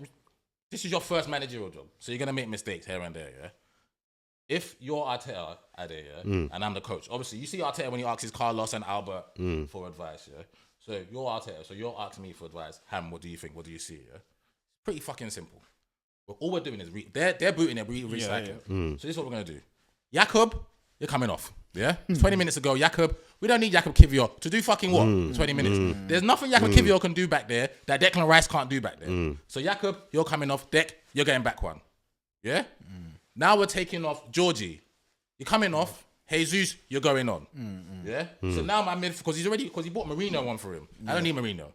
This is your first managerial job, so you're gonna make mistakes here and there. Yeah. if you're Arteta, and I'm the coach, obviously you see Arteta when he asks Carlos and Albert for advice, yeah. So you're Arteta, so you're asking me for advice. Ham, what do you think? What do you see? Yeah, pretty fucking simple. But all we're doing is they're booting it, recycling. So this is what we're gonna do. Jakob, you're coming off. Yeah, 20 minutes ago, Jakob. We don't need Jakob Kivior to do fucking what? 20 minutes. There's nothing Jakob Kivior can do back there that Declan Rice can't do back there. So Jakob, you're coming off. Deck, you're getting back one. Yeah. Now we're taking off Georgie. You're coming off. Jesus, you're going on. Yeah. So now my midfield, because he bought Marino one for him. I don't need Marino.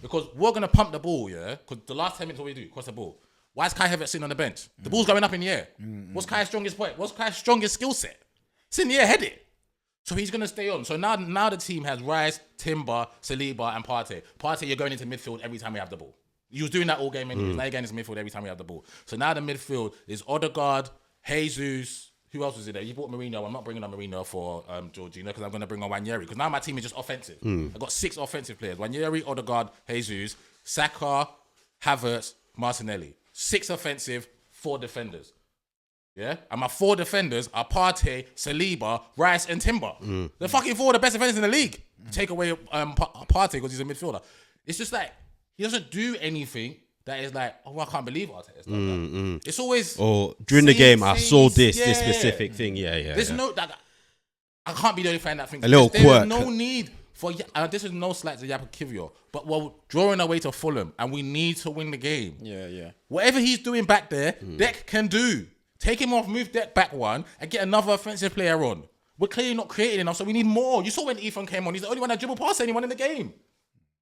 Because we're gonna pump the ball. Yeah. Because the last 10 minutes, what we do? Cross the ball. Why is Kai Havertz sitting on the bench? The ball's going up in the air. What's Kai's strongest point? What's Kai's strongest skill set? It's in the air, head it. So he's gonna stay on. So now the team has Rice, Timber, Saliba, and Partey. Partey, you're going into midfield every time we have the ball. You was doing that all game anyways. Now you're going into midfield every time we have the ball. So now the midfield is Odegaard, Jesus. Who else was it there? You bought Marino. I'm not bringing on Marino for Jorginho because I'm going to bring on Wanyeri because now my team is just offensive. I've got 6 offensive players. Wanyeri, Odegaard, Jesus, Saka, Havertz, Martinelli. 6 offensive, 4 defenders. Yeah? And my 4 defenders are Partey, Saliba, Rice, and Timber. They're fucking 4 of the best defenders in the league. Take away Partey because he's a midfielder. It's just like, he doesn't do anything that is like, oh, I can't believe Arteta's done that. It's always... Or during the game, I saw this specific thing. There's no... I can't be the only fan that thinks... A little quirk. There's no need for... this is no slight to Jakob Kivior, but we're drawing away to Fulham, and we need to win the game. Yeah. Whatever he's doing back there, Deck can do. Take him off, move Deck back one, and get another offensive player on. We're clearly not creating enough, so we need more. You saw when Ethan came on, he's the only one that dribbled past anyone in the game.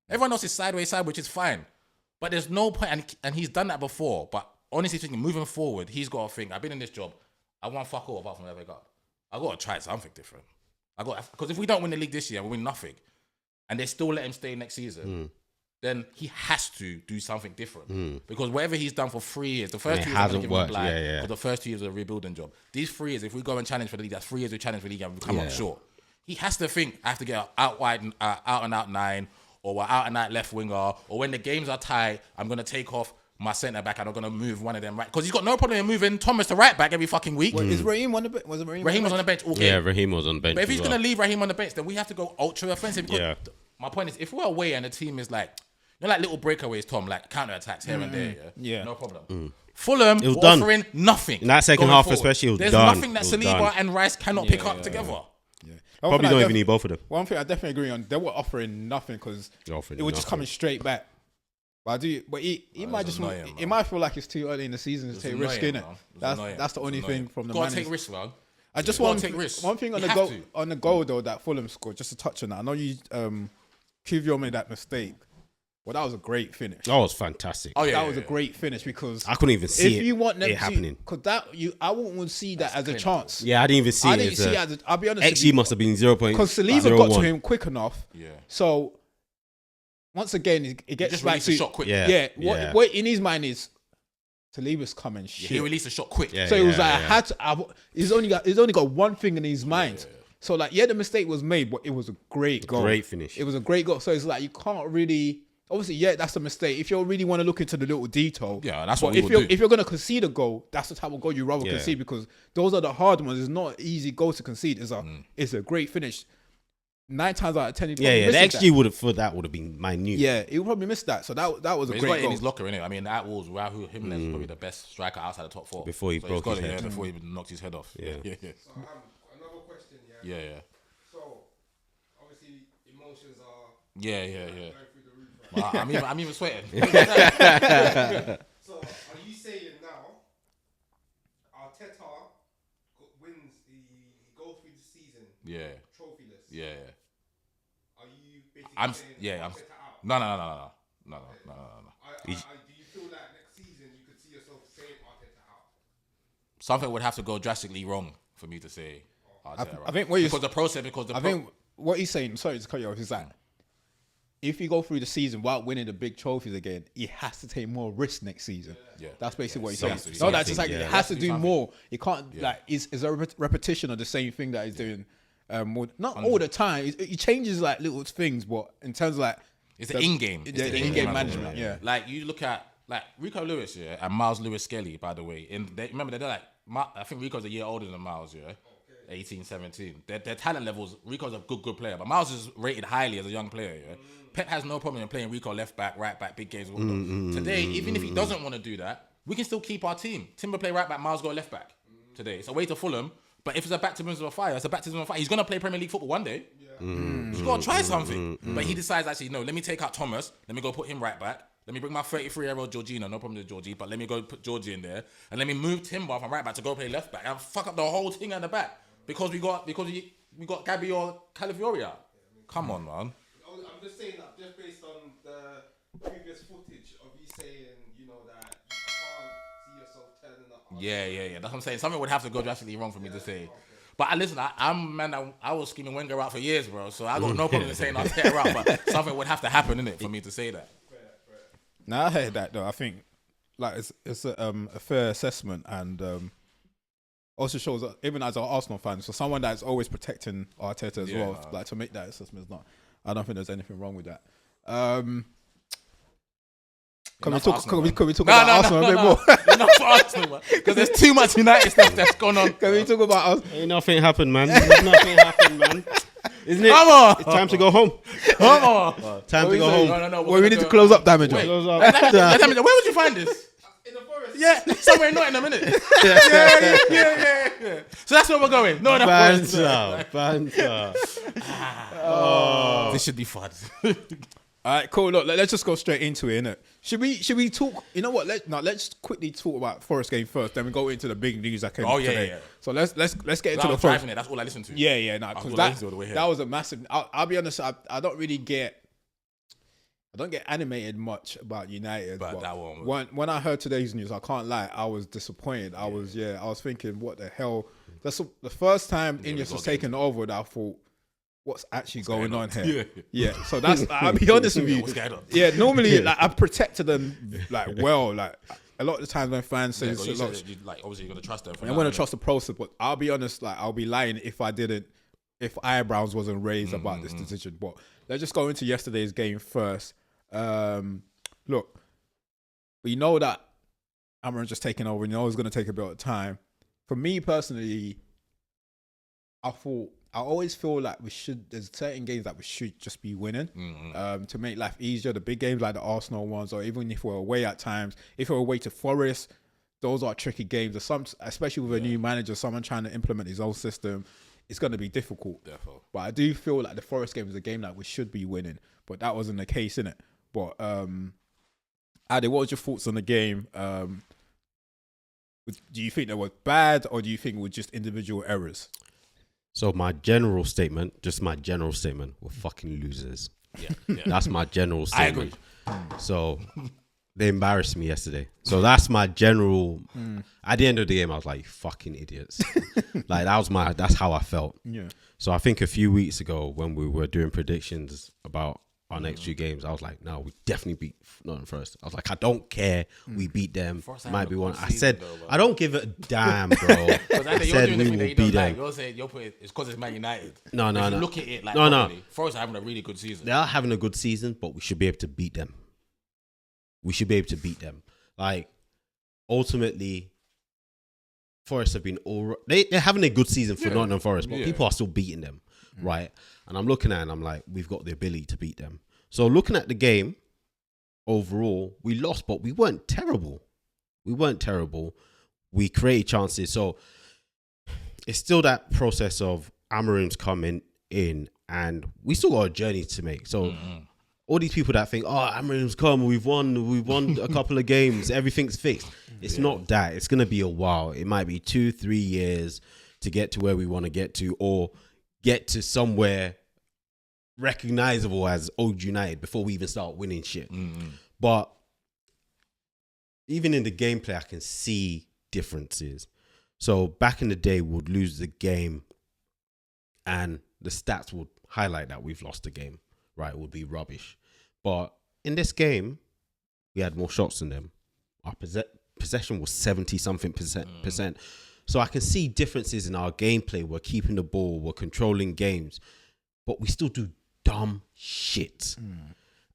Everyone else is sideways, which is fine. But there's no point, and he's done that before. But honestly thinking, moving forward, he's got to think, I've been in this job, I want fuck all apart from the FA Cup. I got to try something different. Because if we don't win the league this year, we win nothing, and they still let him stay next season, then he has to do something different. Because whatever he's done for 3 years, the first 2 years hasn't worked. Because the first 2 years was a rebuilding job. These 3 years, if we go and challenge for the league, that's 3 years we challenge for the league and we come up short. He has to think, I have to get out and out 9, or we're out and out left winger, or when the games are tight, I'm going to take off my centre back and I'm going to move one of them right. Because he's got no problem in moving Thomas to right back every fucking week. Is Raheem on the bench? Was it Raheem? Raheem was on the bench all game. Yeah, Raheem was on the bench. But if he's going to leave Raheem on the bench, then we have to go ultra offensive. Yeah. My point is, if we're away and the team is like, you know, like little breakaways, Tom, like counter attacks here and there, yeah, no problem. Fulham were offering nothing. In that second half, forward. especially, it was There's done. nothing that Saliba and Rice cannot pick up together. Probably don't even need both of them. One thing I definitely agree on, they were offering nothing because it was just coming straight back. But he might just it might feel like it's too early in the season to take risk, innit? That's the only thing from the managers. Gotta take risks, man. I just want to take risks. One thing on the goal though that Fulham scored, just to touch on that. I know you Kivior made that mistake. Well, that was a great finish. That was fantastic. That was a great finish because I couldn't even see if you want them happening. Because I wouldn't see that as a chance. Yeah, I didn't even see it. I didn't see it as I'll be honest. XG must have been 0.01. Because Saliba got to him quick enough. Yeah. So once again, it gets just back released to the shot quick. What in his mind is Saliba's coming. Shit. He released the shot quick. So it was like he's only got one thing in his mind. So like the mistake was made, but it was a great goal. Great finish. It was a great goal. So it's like you can't really. Obviously, that's a mistake. If you really want to look into the little detail, that's what we would do. If you're going to concede a goal, that's the type of goal you rather concede because those are the hard ones. It's not an easy goal to concede. It's a great finish. 9 times out of 10, the XG would have been minute. Yeah, he would probably missed that. So that was a great goal. He's got it in his locker, innit? I mean, at Wolves, Raul Jimenez is probably the best striker outside the top 4 before he broke his head. Before he knocked his head off. Yeah. So another question. Yeah. So obviously emotions are. Yeah. I'm even sweating. So, are you saying now Arteta wins he goes through the season trophyless? Yeah. Are you basically saying Arteta out? No. Do you feel like next season you could see yourself saying Arteta out? Something would have to go drastically wrong for me to say Arteta out. I think what he's saying, sorry to cut you off, is that if you go through the season without winning the big trophies again, he has to take more risk next season. Yeah. That's basically what he's saying. No, that's just like he has to do more. He can't it's a repetition of the same thing that he's doing. Not all the time. He changes like little things, but in terms of like it's the in-game. The in-game management. Yeah. Like you look at like Rico Lewis, yeah, and Miles Lewis Skelly, by the way. Remember, they're like, I think Rico's a year older than Miles, yeah. 18, 17. Their talent levels, Rico's a good player, but Miles is rated highly as a young player, yeah. Pep has no problem in playing Rico left back, right back, big games. Today, even if he doesn't want to do that, we can still keep our team. Timber play right back, Miles go left back. Today, it's away to Fulham, but if it's a baptism of fire, it's a baptism of fire. He's gonna play Premier League football one day. He's gotta try something. But he decides actually, no, let me take out Thomas. Let me go put him right back. Let me bring my 33-year-old Georgina, no problem with Georgie, but let me go put Georgie in there, and let me move Timber from right back to go play left back and fuck up the whole thing at the back because we got Gabby or Calafiori out. Come on, man. I'm just saying that just based on the previous footage of you saying, you know, that you can't see yourself turning up. Yeah. That's what I'm saying. Something would have to go drastically wrong for me to say. But listen, I was screaming Wenger out for years, bro. So I got no problem in saying Arteta out, but something would have to happen, innit, for me to say that. Now I heard that though. I think like it's a fair assessment, and also shows that even as an Arsenal fan, so someone that's always protecting Arteta as well, like to make that assessment is not. I don't think there's anything wrong with that. Can we talk about Arsenal a bit more? Enough for Arsenal, man. Because there's too much United stuff that's gone on. Can we talk about Arsenal? Ain't nothing happened, man. Nothing happened, man. Isn't it? Come on. It's time to go home. Come on. Time to go home. No. Well, we need to close up damage. Wait. Where would you find this? In the forest. Yeah, somewhere in Nottingham, innit? Yeah. So that's where we're going. No, Banter. This should be fun. All right, cool. Look, let's just go straight into it, innit? Should we talk? You know what? Let's quickly talk about Forest game first. Then we go into the big news that came today. Yeah. So let's get into the Forest. That's all I listen to. Yeah. Nah, because that was a massive. I'll be honest. I don't really get. I don't get animated much about United. But that one. When I heard today's news, I can't lie. I was disappointed. I was thinking, what the hell? That's the first time Ineos was taken over that I thought, what's actually going on here? Yeah. So that's, I'll be honest with you. What's going on? Yeah, normally like I've protected them like well. Like a lot of the times when fans say obviously you're gonna trust them. I'm gonna trust the process, but I'll be honest, like I'll be lying if eyebrows wasn't raised about this decision. But let's just go into yesterday's game first. Look, we know that Amarin's just taking over. You know it's gonna take a bit of time. For me personally, I always feel like there's certain games that we should just be winning to make life easier. The big games like the Arsenal ones, or even if we're away at times, if we're away to Forest, those are tricky games. Especially with a new manager, someone trying to implement his own system, it's going to be difficult. Therefore. But I do feel like the Forest game is a game that we should be winning, but that wasn't the case, innit? But Adi, what was your thoughts on the game? Do you think that was bad, or do you think it was just individual errors? So my general statement, we're fucking losers. Yeah. That's my general statement. I agree. So they embarrassed me yesterday. So that's my general. At the end of the game, I was like, you fucking idiots. Like that's how I felt. Yeah. So I think a few weeks ago when we were doing predictions about our next two games, I was like, no, we definitely beat Nottingham Forest. I was like, I don't care. We beat them. Might be one. I said, I don't give a damn, bro. I said we will beat them. You're saying it's because it's Man United. No. If you look at it like properly, Forest are having a really good season. They are having a good season, but we should be able to beat them. Like, ultimately, Forest have been all right. They're having a good season for Nottingham Forest, but people are still beating them, right? And I'm looking at it and I'm like, we've got the ability to beat them. So looking at the game, overall, we lost, but we weren't terrible. We created chances. So it's still that process of Amarim's coming in, and we still got a journey to make. So all these people that think, oh, Amarim's come, we've won a couple of games, everything's fixed. It's not that. It's going to be a while. It might be 2-3 years to get to where we want to get to, or get to somewhere recognizable as old United before we even start winning shit. But even in the gameplay, I can see differences. So back in the day, we'd lose the game and the stats would highlight that we've lost the game, right? It would be rubbish. But in this game, we had more shots than them. Our possession was 70-something percent. So I can see differences in our gameplay. We're keeping the ball, we're controlling games, but we still do dumb shit.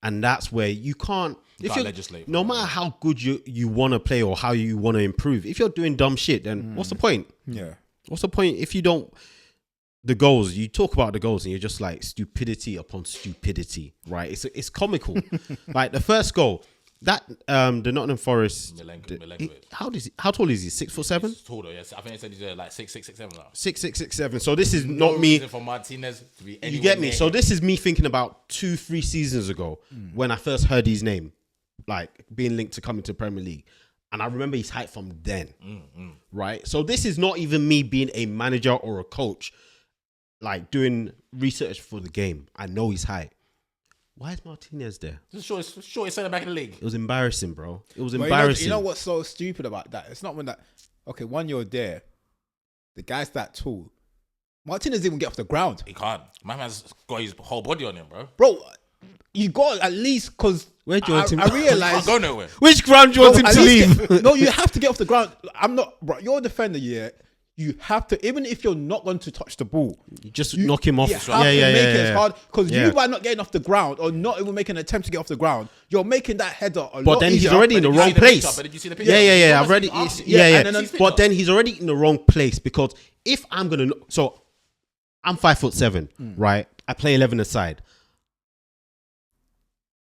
And that's where you can't. You can't legislate. No matter how good you want to play or how you want to improve, if you're doing dumb shit, then what's the point? Yeah. What's the point if you don't? The goals, you talk about the goals and you're just like stupidity upon stupidity, right? It's comical. Like the first goal, that the Nottingham Forest. How tall is he? 6'7"? He's taller, yes. I think they said he's like 6'6", 6'7" now. 6'6", 6'7". So this is not me. For Martinez to be You get me? So this is me thinking about 2-3 seasons ago when I first heard his name, like being linked to coming to Premier League. And I remember his height from then, right? So this is not even me being a manager or a coach, like doing research for the game. I know his height. Why is Martinez there? Sure, he's centre back in the league. It was embarrassing, bro. It was But embarrassing. You know what's so stupid about that? It's not when that. Okay, when you're there, the guy's that tall. Martinez didn't even get off the ground, He can't. My man's got his whole body on him, bro. bro. You got at least because Where do you want him? I He can't realized. go nowhere. Which ground do you want him at to least leave? no, you have to get off the ground. I'm not, bro. You're a defender, yeah. You have to, even if you're not going to touch the ball, Just knock him off. you have to make it as hard because Yeah. you by not getting off the ground or not even making an attempt to get off the ground, you're making that header a lot But then he's easier. already in the But did you wrong see the place. picture? But did you see the picture? Yeah. I've He's already. almost- Yeah. and then- But then he's already in the wrong place because if I'm gonna, so I'm 5'7", right? I play 11 aside.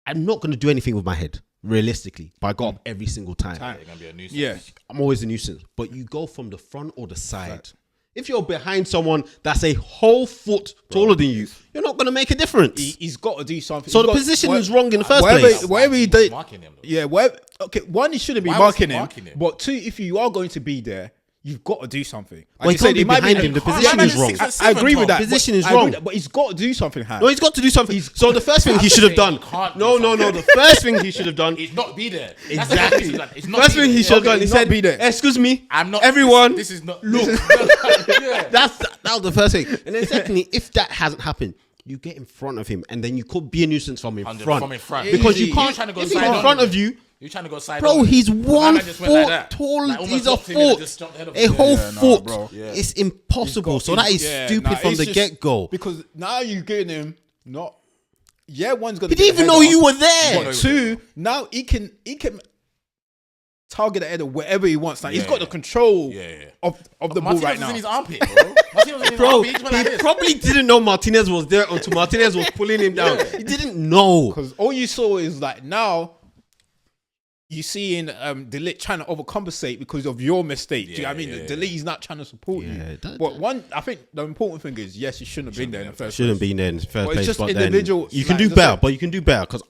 I'm not gonna do anything with my head, realistically. But I go up every single time. You're gonna be a nuisance. Yeah, I'm always a nuisance. But you go from the front or the side. If you're behind someone that's a whole foot taller than you, you're not gonna make a difference. he's got to do something. So He's the got- position is wrong in the first wherever, place. Wherever he He's did, marking him, though. yeah. Okay, one, he shouldn't be Why was he marking him, marking him? but two, if you are going to be there, you've got to do something. Well, he you can't said, be it might behind him. The can't- position Man is is wrong. 6'7", I agree with that. Position but is I agree wrong. with that, but he's got to do something. Han. No, he's got to do something. So the first thing he should have done. He can't do No. something. The first thing he should have done. He's not be there. That's Exactly. the thing. He's not First be thing he there. should have done. He he's not said, be there. "Excuse me, I'm not. everyone, This is not. look." Yeah. that was the first thing. And then secondly, if that hasn't happened, you get in front of him, and then you could be a nuisance from in 100 front. from in front. Because Easy. you can't. He was trying to go If he's side in on. front of you, You're trying to go side. bro, on. he's My one man just went like foot that. tall. Like, almost He's a locked him in and foot. just jumped ahead of A him. whole Yeah, nah, foot. bro. Yeah. It's impossible. So that is stupid from it's the just- get go. Because now you're getting him not. Yeah, one's gonna. He didn't even know you were there. But two, now he can target the header wherever he wants. Like he's got the control of the ball Martinez right was now. in his armpit, bro. Martinez was in his Bro, armpit. He just went like he this. probably didn't know Martinez was there until Martinez was pulling him down. He didn't know. Because all you saw is like now you seeing Delete trying to overcompensate because of your mistake. Do you know what I mean? Delete is not trying to support Yeah, you. that- But one, I think the important thing is yes, you shouldn't have been there in the first Shouldn't place. be there in the first Well, it's place. just But individual- then you can like, do just better. like- But you can do better because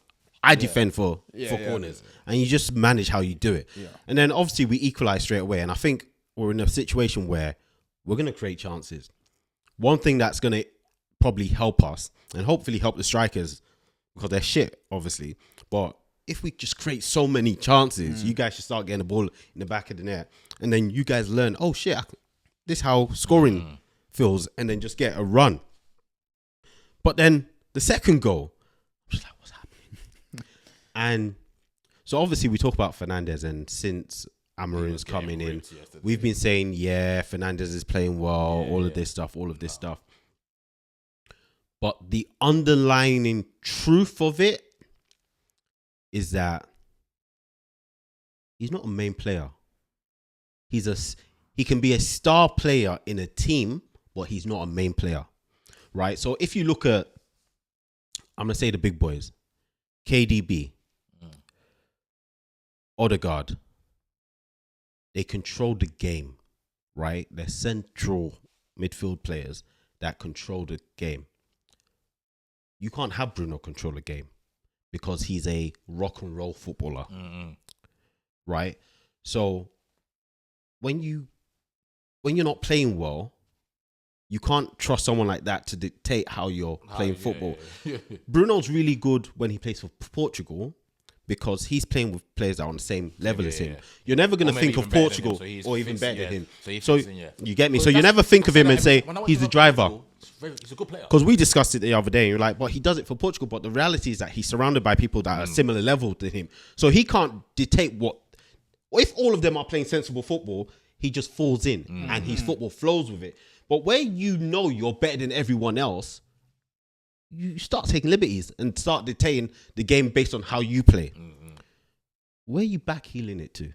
I defend for Yeah. corners, and you just manage how you do it. Yeah. And then obviously we equalize straight away. And I think we're in a situation where we're going to create chances. One thing that's going to probably help us and hopefully help the strikers because they're shit, obviously. But if we just create so many chances, you guys should start getting the ball in the back of the net, and then you guys learn, oh shit, this is how scoring feels, and then just get a run. But then the second goal, I'm just like, what's happening? And so obviously we talk about Fernandes, and since Amarin's coming in, we've been saying, yeah, Fernandes is playing well, all of this stuff. But the underlying truth of it is that he's not a main player. He can be a star player in a team, but he's not a main player, right? So if you look at, I'm gonna say the big boys, KDB, Odegaard, they control the game, right? They're central midfield players that control the game. You can't have Bruno control the game because he's a rock and roll footballer, right? So when you're not playing well, you can't trust someone like that to dictate how you're playing football. Bruno's really good when he plays for Portugal because he's playing with players that are on the same level as him. You're never going to think of Portugal or even better than him. So you get me? So you never think of him and say he's the driver. He's a good player. Because we discussed it the other day, and you're like, but he does it for Portugal. But the reality is that he's surrounded by people that are similar level to him. So he can't dictate what. If all of them are playing sensible football, he just falls in and his football flows with it. But where you know you're better than everyone else, you start taking liberties and start dictating the game based on how you play. Where are you backheeling it to?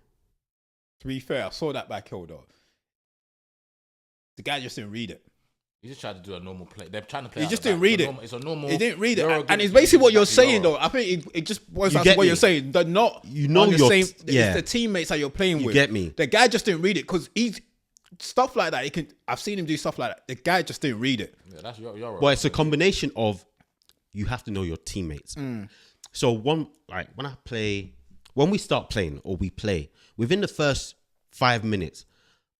To be fair, I saw that back heel though. The guy just didn't read it. He just tried to do a normal play. They're trying to play. He just didn't read it. It's a normal. He didn't read it, Euro and it's game. basically what you're Exactly saying Euro. though. I think it just boils You down to get what me? you're saying. They're not You know on the you're- same. yeah. It's the teammates that you're playing with. get me? The guy just didn't read it because he's stuff like that. He can. I've seen him do stuff like that. The guy just didn't read it. Yeah, that's Euro. But it's a combination of you have to know your teammates. So when we start playing or we play, within the first 5 minutes,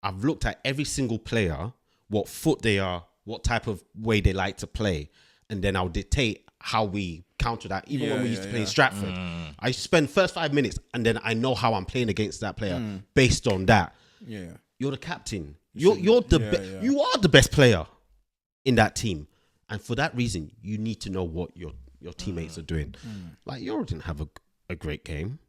I've looked at every single player, what foot they are, what type of way they like to play, and then I'll dictate how we counter that. Even when we used to play in Stratford, I spend first 5 minutes and then I know how I'm playing against that player based on that. Yeah. You're the captain. You are the best player in that team, and for that reason, you need to know what your teammates are doing. Like Euro didn't have a great game,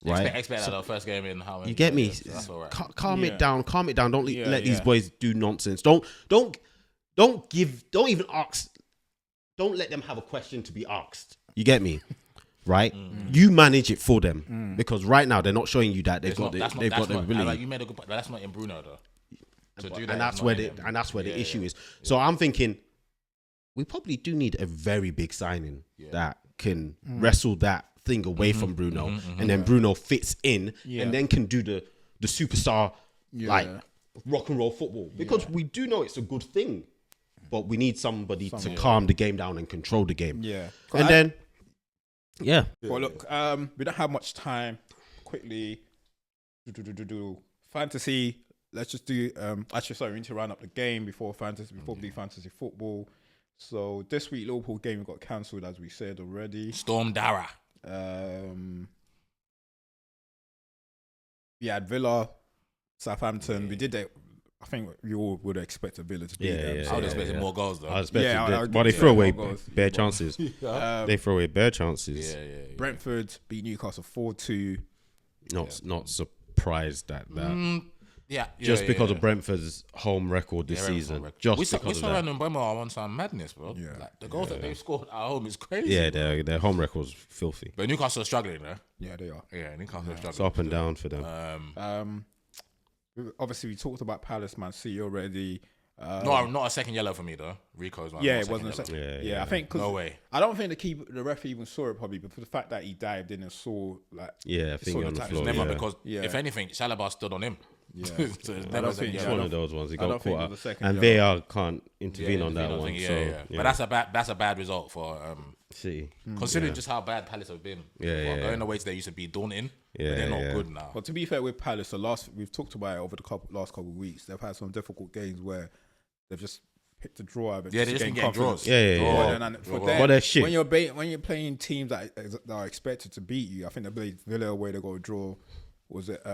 right? Expect that the first game in how You get me? So that's all right. Calm it down. Calm it down. Don't let these yeah. boys do nonsense. Don't even ask. Don't let them have a question to be asked. You get me? Right? You manage it for them because right now they're not showing you that they've got the ability. Like you made a good point, but that's not in Bruno though. To do that And that's is where not in him. the issue is. So I'm thinking we probably do need a very big signing that can wrestle that thing away from Bruno, and then Bruno fits in, and then can do the superstar like rock and roll football because we do know it's a good thing, but we need somebody to calm the game down and control the game. Yeah. And then Well, look, we don't have much time. Quickly, fantasy. Let's just do. Actually, sorry, we need to round up the game before we do fantasy football. So this week, Liverpool game got cancelled, as we said already. Storm Dara. We had Villa, Southampton. We did that. I think we all would expect Villa to beat them. I would expect more goals though. I expected they throw away more goals. bare chances. They throw away bare chances. Brentford beat Newcastle 4-2. Not surprised at that. Just because of Brentford's home record this season. Just we because saw of that. and Bremer are on some madness, bro. Yeah. Like, the goals that they've scored at home is crazy. Yeah, bro. their home record's filthy. But Newcastle are struggling, though. Yeah, they are. Yeah, Newcastle are struggling. It's up and down for them. Obviously, we talked about Palace, Man City already. Not a second yellow for me though. Rico's one. Yeah, not it wasn't. second yellow. Yeah, I think. 'Cause No way. I don't think the ref even saw it probably, but for the fact that he dived in and saw I saw think on the tackle. floor. Never yeah. because Yeah. if anything, Saliba stood on him. Yeah. So it's I never don't second think- It's yellow. one of those ones. He I don't got think caught it out. was a second And yellow. VAR can't intervene on that one. But that's a bad result for City. considering just how bad Palace have been. Going away to they used to be daunting. Yeah, but they're not yeah. good now. But to be fair with Palace, we've talked about it over the last couple of weeks. They've had some difficult games where they've just picked a draw. But Yeah, they just been getting draws. Yeah. But they're shit. When you're playing teams that are expected to beat you, I think they played Villa away. They got a draw. Was it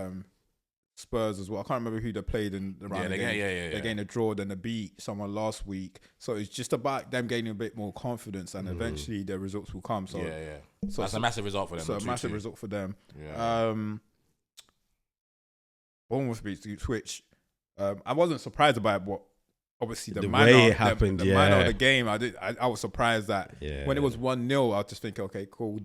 Spurs as well? I can't remember who they played in the round. They're getting a draw, then they beat someone last week. So it's just about them gaining a bit more confidence, and eventually their results will come. So So that's a massive result for them. So a massive result for them. Yeah. Bournemouth beat Twitch. I wasn't surprised about it, but obviously the The manner way it happened, the manner of the game, I was surprised that when it was 1-0, I was just thinking, okay, cool.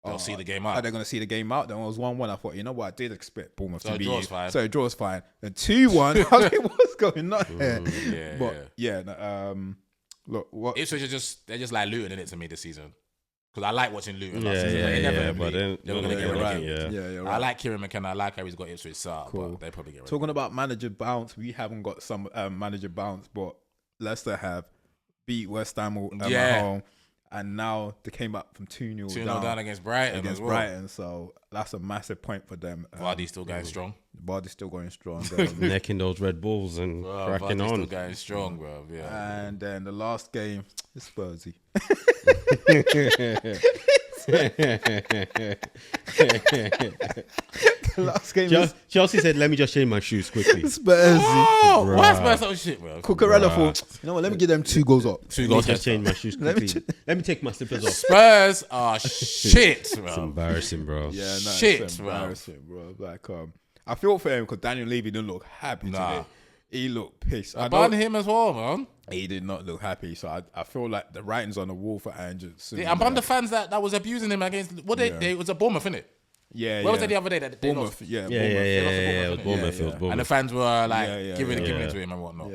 They'll see the game Are out. they going to see the game out? Then it was 1-1. I thought, you know what? I did expect Bournemouth So to a beat draw's you. fine. So a draw's fine. Then 2-1. I was like, what's going on here? Look, what? Ipswich they're just like Luton in it to me this season. Because I like watching Luton last Yeah, season. But yeah, inevitably, but then they were going to get relegated. Yeah. you're I right. like Kieran McKenna. I like how he's got Ipswich set up, Cool. but they probably get relegated. Talking about manager bounce, we haven't got some manager bounce, but Leicester have beat West Ham at home, and now they came up from 2-0 down against Brighton as well. Brighton, so that's a massive point for them. Vardy's still going strong. Vardy's still going strong. Necking those Red Bulls and cracking Vardy's on. still going strong, bro. Yeah. And then the last game is Spursy. The last game is Chelsea said, "Let me just change my shoes quickly." Spursy. Oh, why Spurs so shit, bro? Cucurella thought, you know what, let me give them 2 goals up. 2 Let me goals. just change my shoes quickly. Let me take my slippers off. Spurs are shit, It's bro. embarrassing, bro. Yeah, no, Shit, it's bro. embarrassing, bro. Like, I feel for him because Daniel Levy didn't look happy Nah. today. He looked pissed. I Ban know, him as well, man. He did not look happy. So I feel like the writing's on the wall for Andrew. Yeah, I'm the fans that was abusing him against. It was a Bournemouth, innit? Yeah, Where was it the other day that they Bournemouth? lost? Yeah, It was Bournemouth. It was Bournemouth. And the fans were like giving it to him and whatnot.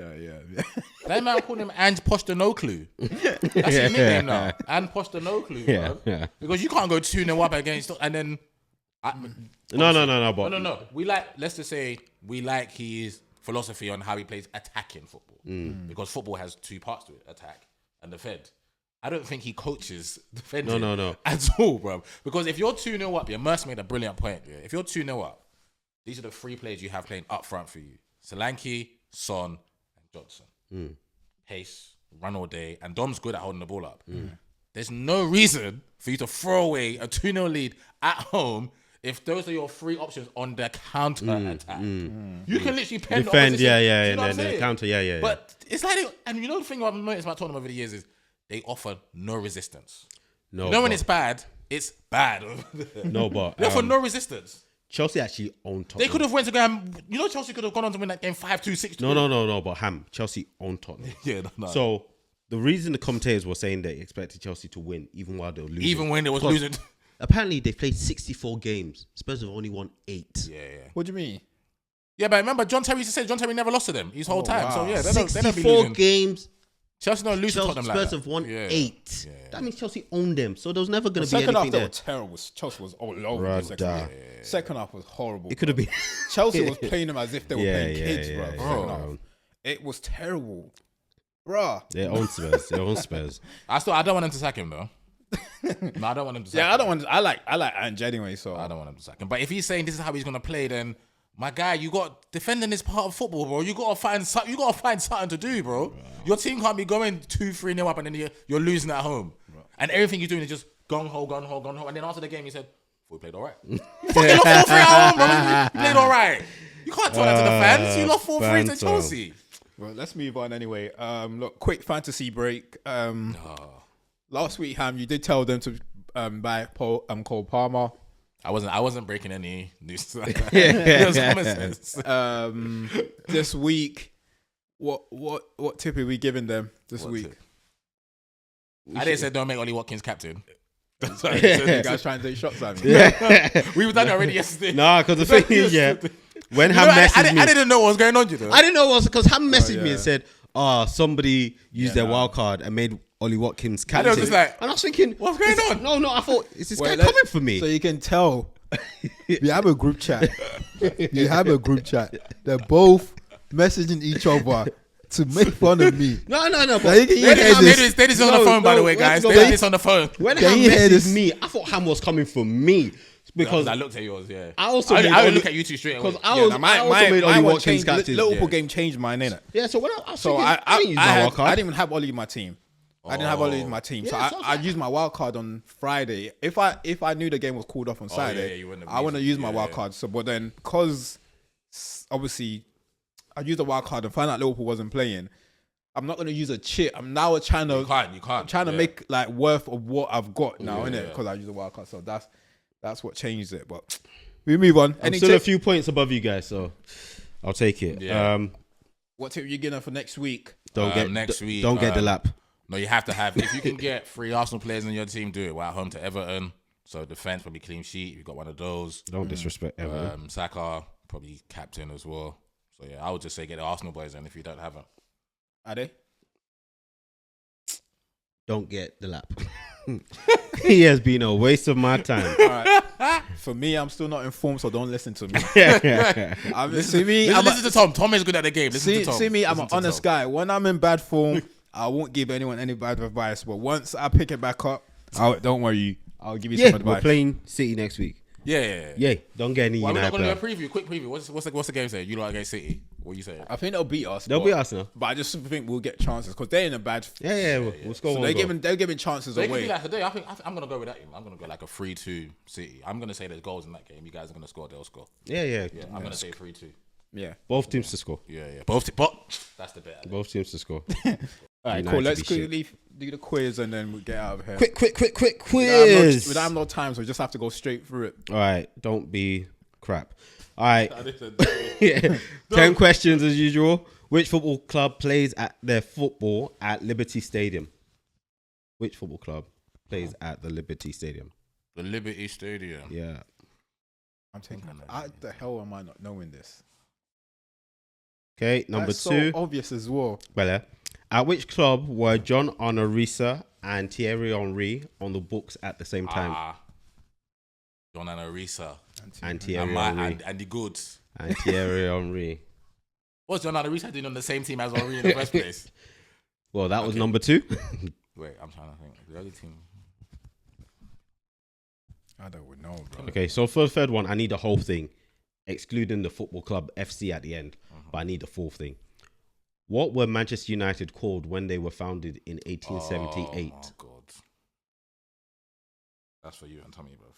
That man called him Ange Postecoglou. That's his nickname now. Ange Postecoglou, bro. Because you can't go 2-0 up against and then. No. Let's just say we like his philosophy on how he plays attacking football. Because football has two parts to it: attack and defend. I don't think he coaches defending No. at all, bro. Because if you're 2-0 up, Merce made a brilliant point. Yeah? If you're 2-0 up, these are the three players you have playing up front for you: Solanke, Son, and Johnson. Pace, run all day, and Dom's good at holding the ball up. There's no reason for you to throw away a 2-0 lead at home if those are your three options on the counter attack. You can literally pen defend, the opposition. and then the counter, But it's like, and you know the thing I've noticed about Tottenham over the years is they offer no resistance. When it's bad, it's bad. No, but they offer no resistance. Chelsea actually owned Tottenham. They could have went to go and, Chelsea could have gone on to win that game 5-2, 6-2. No, but Chelsea owned Tottenham. No. So the reason the commentators were saying they expected Chelsea to win, even while they were losing. Even when they was losing. Apparently, they played 64 games. Spurs have only won 8. Yeah. What do you mean? Yeah, but remember, John Terry said John Terry never lost to them his whole time. Wow. So, yeah, they 64 don't be losing. games. Chelsea don't lose to Tottenham like that. Spurs have won 8. Yeah. That means Chelsea owned them. So there was never going to be Second half, anything they there. were terrible. Chelsea was all over the second half. Second half was horrible. It could have been. Chelsea was playing them as if they were playing kids, bro. yeah. Second half. It was terrible. Bruh. They own Spurs. I don't want them to sack him, though. No, I don't want him to sack him. Yeah, I don't want. I like Ange anyway, so I don't want him to sack him. But if he's saying this is how he's gonna play, then my guy, you got defending is part of football, bro. You gotta find something to do, bro. Your team can't be going 2-3-0 up and then you're losing at home, and everything you're doing is just gung ho. And then after the game, he said, "We played all right." You fucking lost 4-3 at home, bro. You played all right. You can't tell that to the fans. You lost 4-3 to Chelsea. Well, let's move on anyway. Look, quick fantasy break. Last week, Ham, you did tell them to buy Cole Palmer. I wasn't breaking any news. It was common sense. This week, what tip are we giving them this week? I didn't say don't make Ollie Watkins captain. Sorry, you guys trying to take shots at me. We've done it already yesterday. Nah, because the thing is, when Ham messaged me, I didn't know what was going on. I didn't know what was because Ham messaged me and said, somebody used their wild card and made Ollie Watkins captain. I was just like, and I was thinking, what's going on? No, I thought, is this guy coming for me? So you can tell we have a group chat. They're both messaging each other to make fun of me. No. But They did this on the phone, by the way, guys. They did this on the phone. When Ham messaged me, I thought Ham was coming for me. Because I looked at yours, I also I would look at you two straight away. Because I also made Ollie Watkins captain. Liverpool game changed mine, innit? Yeah, so when I was So thinking, I didn't use my wild card. I didn't even have Ollie in my team. I didn't have Ollie in my team, so I used my wild card on Friday. If I knew the game was called off on Saturday, I wouldn't have used my wild card. So, but then because obviously I used the wild card and found out Liverpool wasn't playing, I'm not gonna use a chit. I'm now trying to. You can't. I'm trying to make like worth of what I've got now, innit? Because I use the wild card, so that's what changed it. But we move on. I'm still a few points above you guys, so I'll take it. Yeah. What tip are you getting for next week? Don't get the lap. No, you have to have. If you can get 3 Arsenal players in your team, do it. We're at home to Everton, so defense probably clean sheet. You've got one of those. Don't disrespect Everton. Saka probably captain as well. So yeah, I would just say get the Arsenal boys in if you don't have them. Are they? Don't get the lap. He has been a waste of my time. All right. For me, I'm still not informed, so don't listen to me. Listen to Tom. Tom is good at the game. Listen to Tom. See me, I'm an honest guy. When I'm in bad form, I won't give anyone any bad advice. But once I pick it back up, don't worry, I'll give you some advice. We're playing City next week. Yeah. Don't get any Well, we're United not going to player. do a preview. Quick preview. What's the game say? You lot against City. What are you saying? I think they'll beat us. They'll beat Arsenal. But I just think we'll get chances because they're in a bad. We'll score So one goal. they're giving chances They can away. do that today. I think I'm going to go with that. I'm going to go like a 3-2 City. I'm going to say there's goals in that game. You guys are going to score. They'll score. Yeah. I'm going to say 3-2. Yeah. Both teams to score. Yeah. But that's the bet. Both teams to score. All right, United cool. Let's to be shit. quickly do the quiz and then we'll get out of here. Quick quiz. We don't have no time, so we just have to go straight through it. All right, don't be crap. All right. 10 questions as usual. Which football club plays at their football at Liberty Stadium? Which football club plays at the Liberty Stadium? The Liberty Stadium. Yeah. I'm thinking, how the hell am I not knowing this? Okay, number That's two. so obvious as well. Bella. At which club were John Honorisa and Thierry Henry on the books at the same time? John Arisa. And Thierry Henry. And the goods. And Thierry Henry. What's John Arisa doing on the same team as Henry in the first place? Well, that was number two. Wait, I'm trying to think. The other team. I don't know, bro. Okay, so for the third one, I need the whole thing, excluding the football club FC at the end. But I need the full thing. What were Manchester United called when they were founded in 1878? Oh, my God. That's for you and Tommy, bro.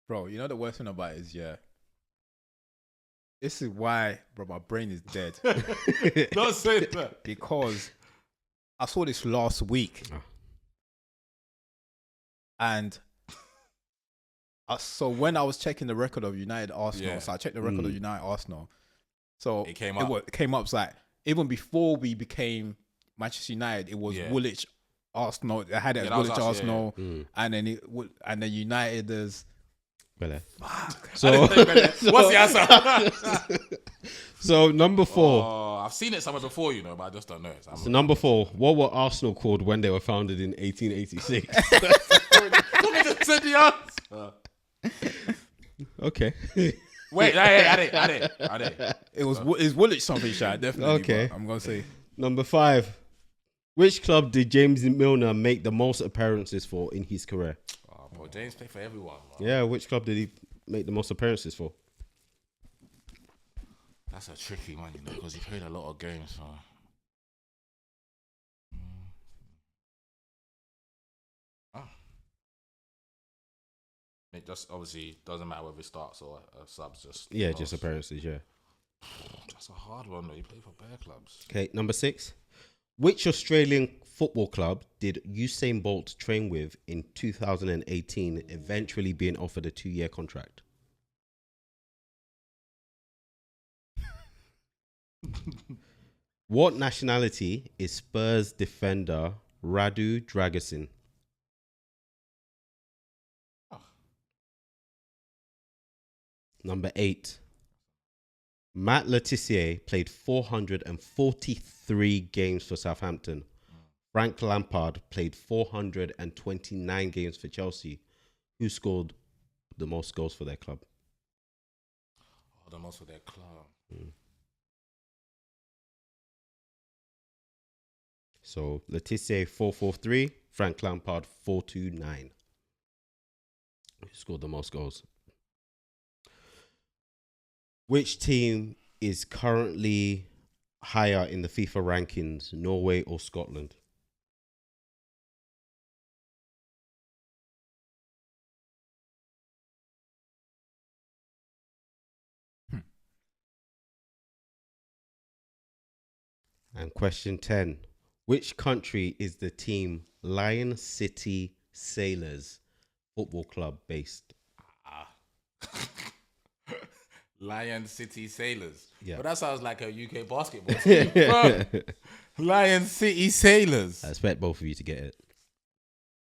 Bro, you know the worst thing about it is, yeah. This is why, bro, my brain is dead. Don't say that. Because I saw this last week. Oh. And so when I was checking the record of United Arsenal, so I checked the record of United Arsenal. So it came up. It came up. It's like, even before we became Manchester United, it was Woolwich Arsenal. They had it as Woolwich Arsenal. And then United as... So, what's the answer? So number four. Oh, I've seen it somewhere before, you know, but I just don't know it. So number four. What were Arsenal called when they were founded in 1886? Tommy just said the answer. Okay. Wait, I did. It's Woolwich something, Shad, definitely. Okay. But I'm going to say... Number five. Which club did James Milner make the most appearances for in his career? Oh, bro, James played for everyone, man. Yeah, which club did he make the most appearances for? That's a tricky one, you know, because he played a lot of games. So. It just obviously doesn't matter whether it starts or subs. Just appearances. Yeah. That's a hard one though. He played for bare clubs. Okay, number six. Which Australian football club did Usain Bolt train with in 2018, eventually being offered a 2-year contract? What nationality is Spurs defender Radu Dragusin? Number 8. Matt Letizia played 443 games for Southampton. Frank Lampard played 429 games for Chelsea. Who scored the most goals for their club? Oh, the most for their club. So Letizia 443, Frank Lampard 429. Who scored the most goals? Which team is currently higher in the FIFA rankings, Norway or Scotland? And question 10. Which country is the team Lion City Sailors Football Club based? Lion City Sailors. Yeah. But that sounds like a UK basketball team. Bro. Lion City Sailors. I expect both of you to get it.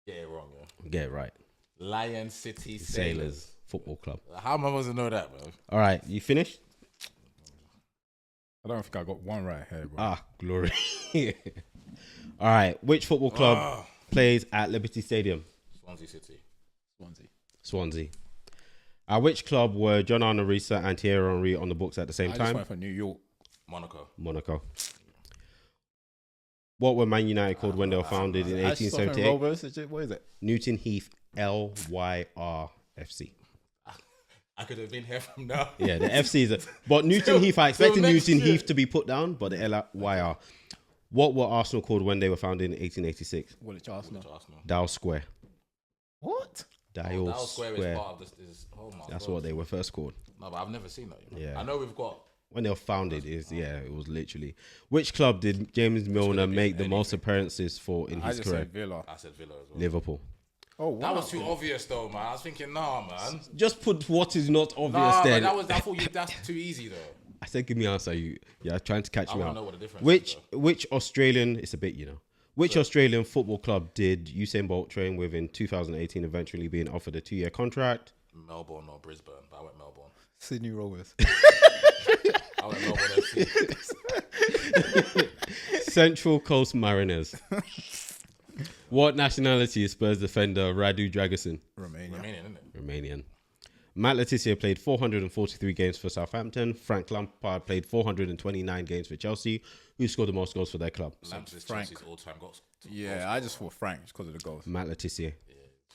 Get it wrong, yeah. Get it right. Lion City Sailors Football Club. How am I supposed to know that, bro? All right, you finished? I don't think I got one right here, bro. Glory. All right, which football club plays at Liberty Stadium? Swansea City. Swansea. At which club were John Arnorisa and Thierry Henry on the books at the same I time? just went for New York. Monaco. What were Man United called when they were founded in 1878? Rovers, what is it? Newton Heath LYR FC. I could have been here from now. Yeah, the FC is but Newton Heath, I expected Newton Heath to be put down, but the LYR. What were Arsenal called when they were founded in 1886? Woolwich Arsenal. Dial Square. What? Dial Square is part of this. Oh my That's God. what they were first called. No, but I've never seen that. You know? Yeah. I know we've got. When they were founded, it was literally. Which club did James Milner make the most appearances for in his career? Villa. I said Villa as well. Liverpool. Oh, wow. That was too obvious, though, man. I was thinking, nah, man. Just put what is not obvious Nah, then. but I thought that's too easy, though. I said, give me an answer. You're trying to catch I me want out. to know what the difference is. Which Australian? It's a bit, Which Australian football club did Usain Bolt train with in 2018, eventually being offered a 2-year contract? Melbourne or Brisbane, but I went Melbourne. Sydney Rovers. I went Melbourne FC. Central Coast Mariners. What nationality is Spurs defender Radu Dragusin? Romania. Romanian, isn't it? Romanian. Matt Letizia played 443 games for Southampton. Frank Lampard played 429 games for Chelsea. Who scored the most goals for their club? Lampard is Frank. Chelsea's all-time goals. Yeah, I just thought Frank because of the goals. Matt Letizia.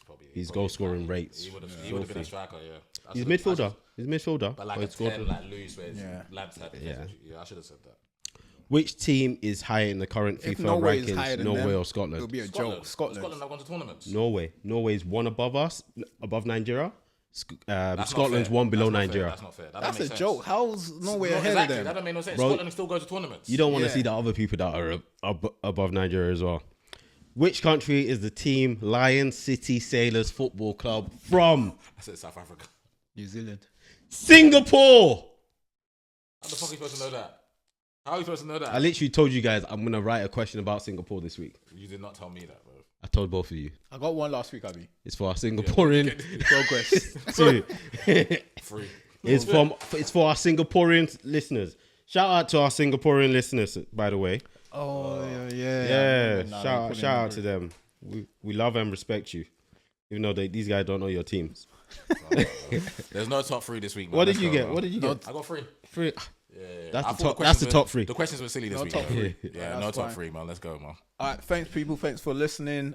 Probably, His goal scoring rates. He would have been a striker, yeah. He's midfielder. He's midfielder. But like But a he scored 10, like loose, where lads had Yeah. I should have said that. Which team is higher in the current If FIFA Norway is higher rankings? than Norway them, or It'll Scotland? be a joke. Scotland. Scotland have gone to tournaments. Norway. Norway's one above us, above Nigeria. That's not Scotland's fair. one below That's not fair. Nigeria. That's not fair. That That's don't a make joke. sense. How's Norway No, ahead exactly. of That them? don't make no sense. Bro, Scotland still go to tournaments. You don't want to Yeah. see the other people that are above Nigeria as well. Which country is the team Lion City Sailors Football Club from? I said South Africa. New Zealand. Singapore! How the fuck are you supposed to know that? How are you supposed to know that? I literally told you guys I'm going to write a question about Singapore this week. You did not tell me that, bro. I told both of you. I got one last week, Abby. It's for our Singaporean Progress. too. Free. It's for our Singaporean listeners. Shout out to our Singaporean listeners, by the way. Oh, yeah. Yeah, Nah, shout out to them. We love and respect you, even though these guys don't know your teams. There's no top three this week, man. What did Let's you go, get? man. What did you get? I got three. Three. Yeah. That's I the thought top. questions That's the were- top three. The questions were silly this No week. top though. three. Yeah, Yeah, no that's top fine. three, man. Let's go, man. All right, thanks, people. Thanks for listening.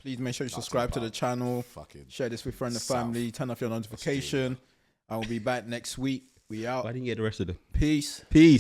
Please make sure you subscribe to the channel. Fucking Share this with friends and South. family. Turn off your notification. I will be back next week. We out. I didn't get the rest of them. Peace. Peace.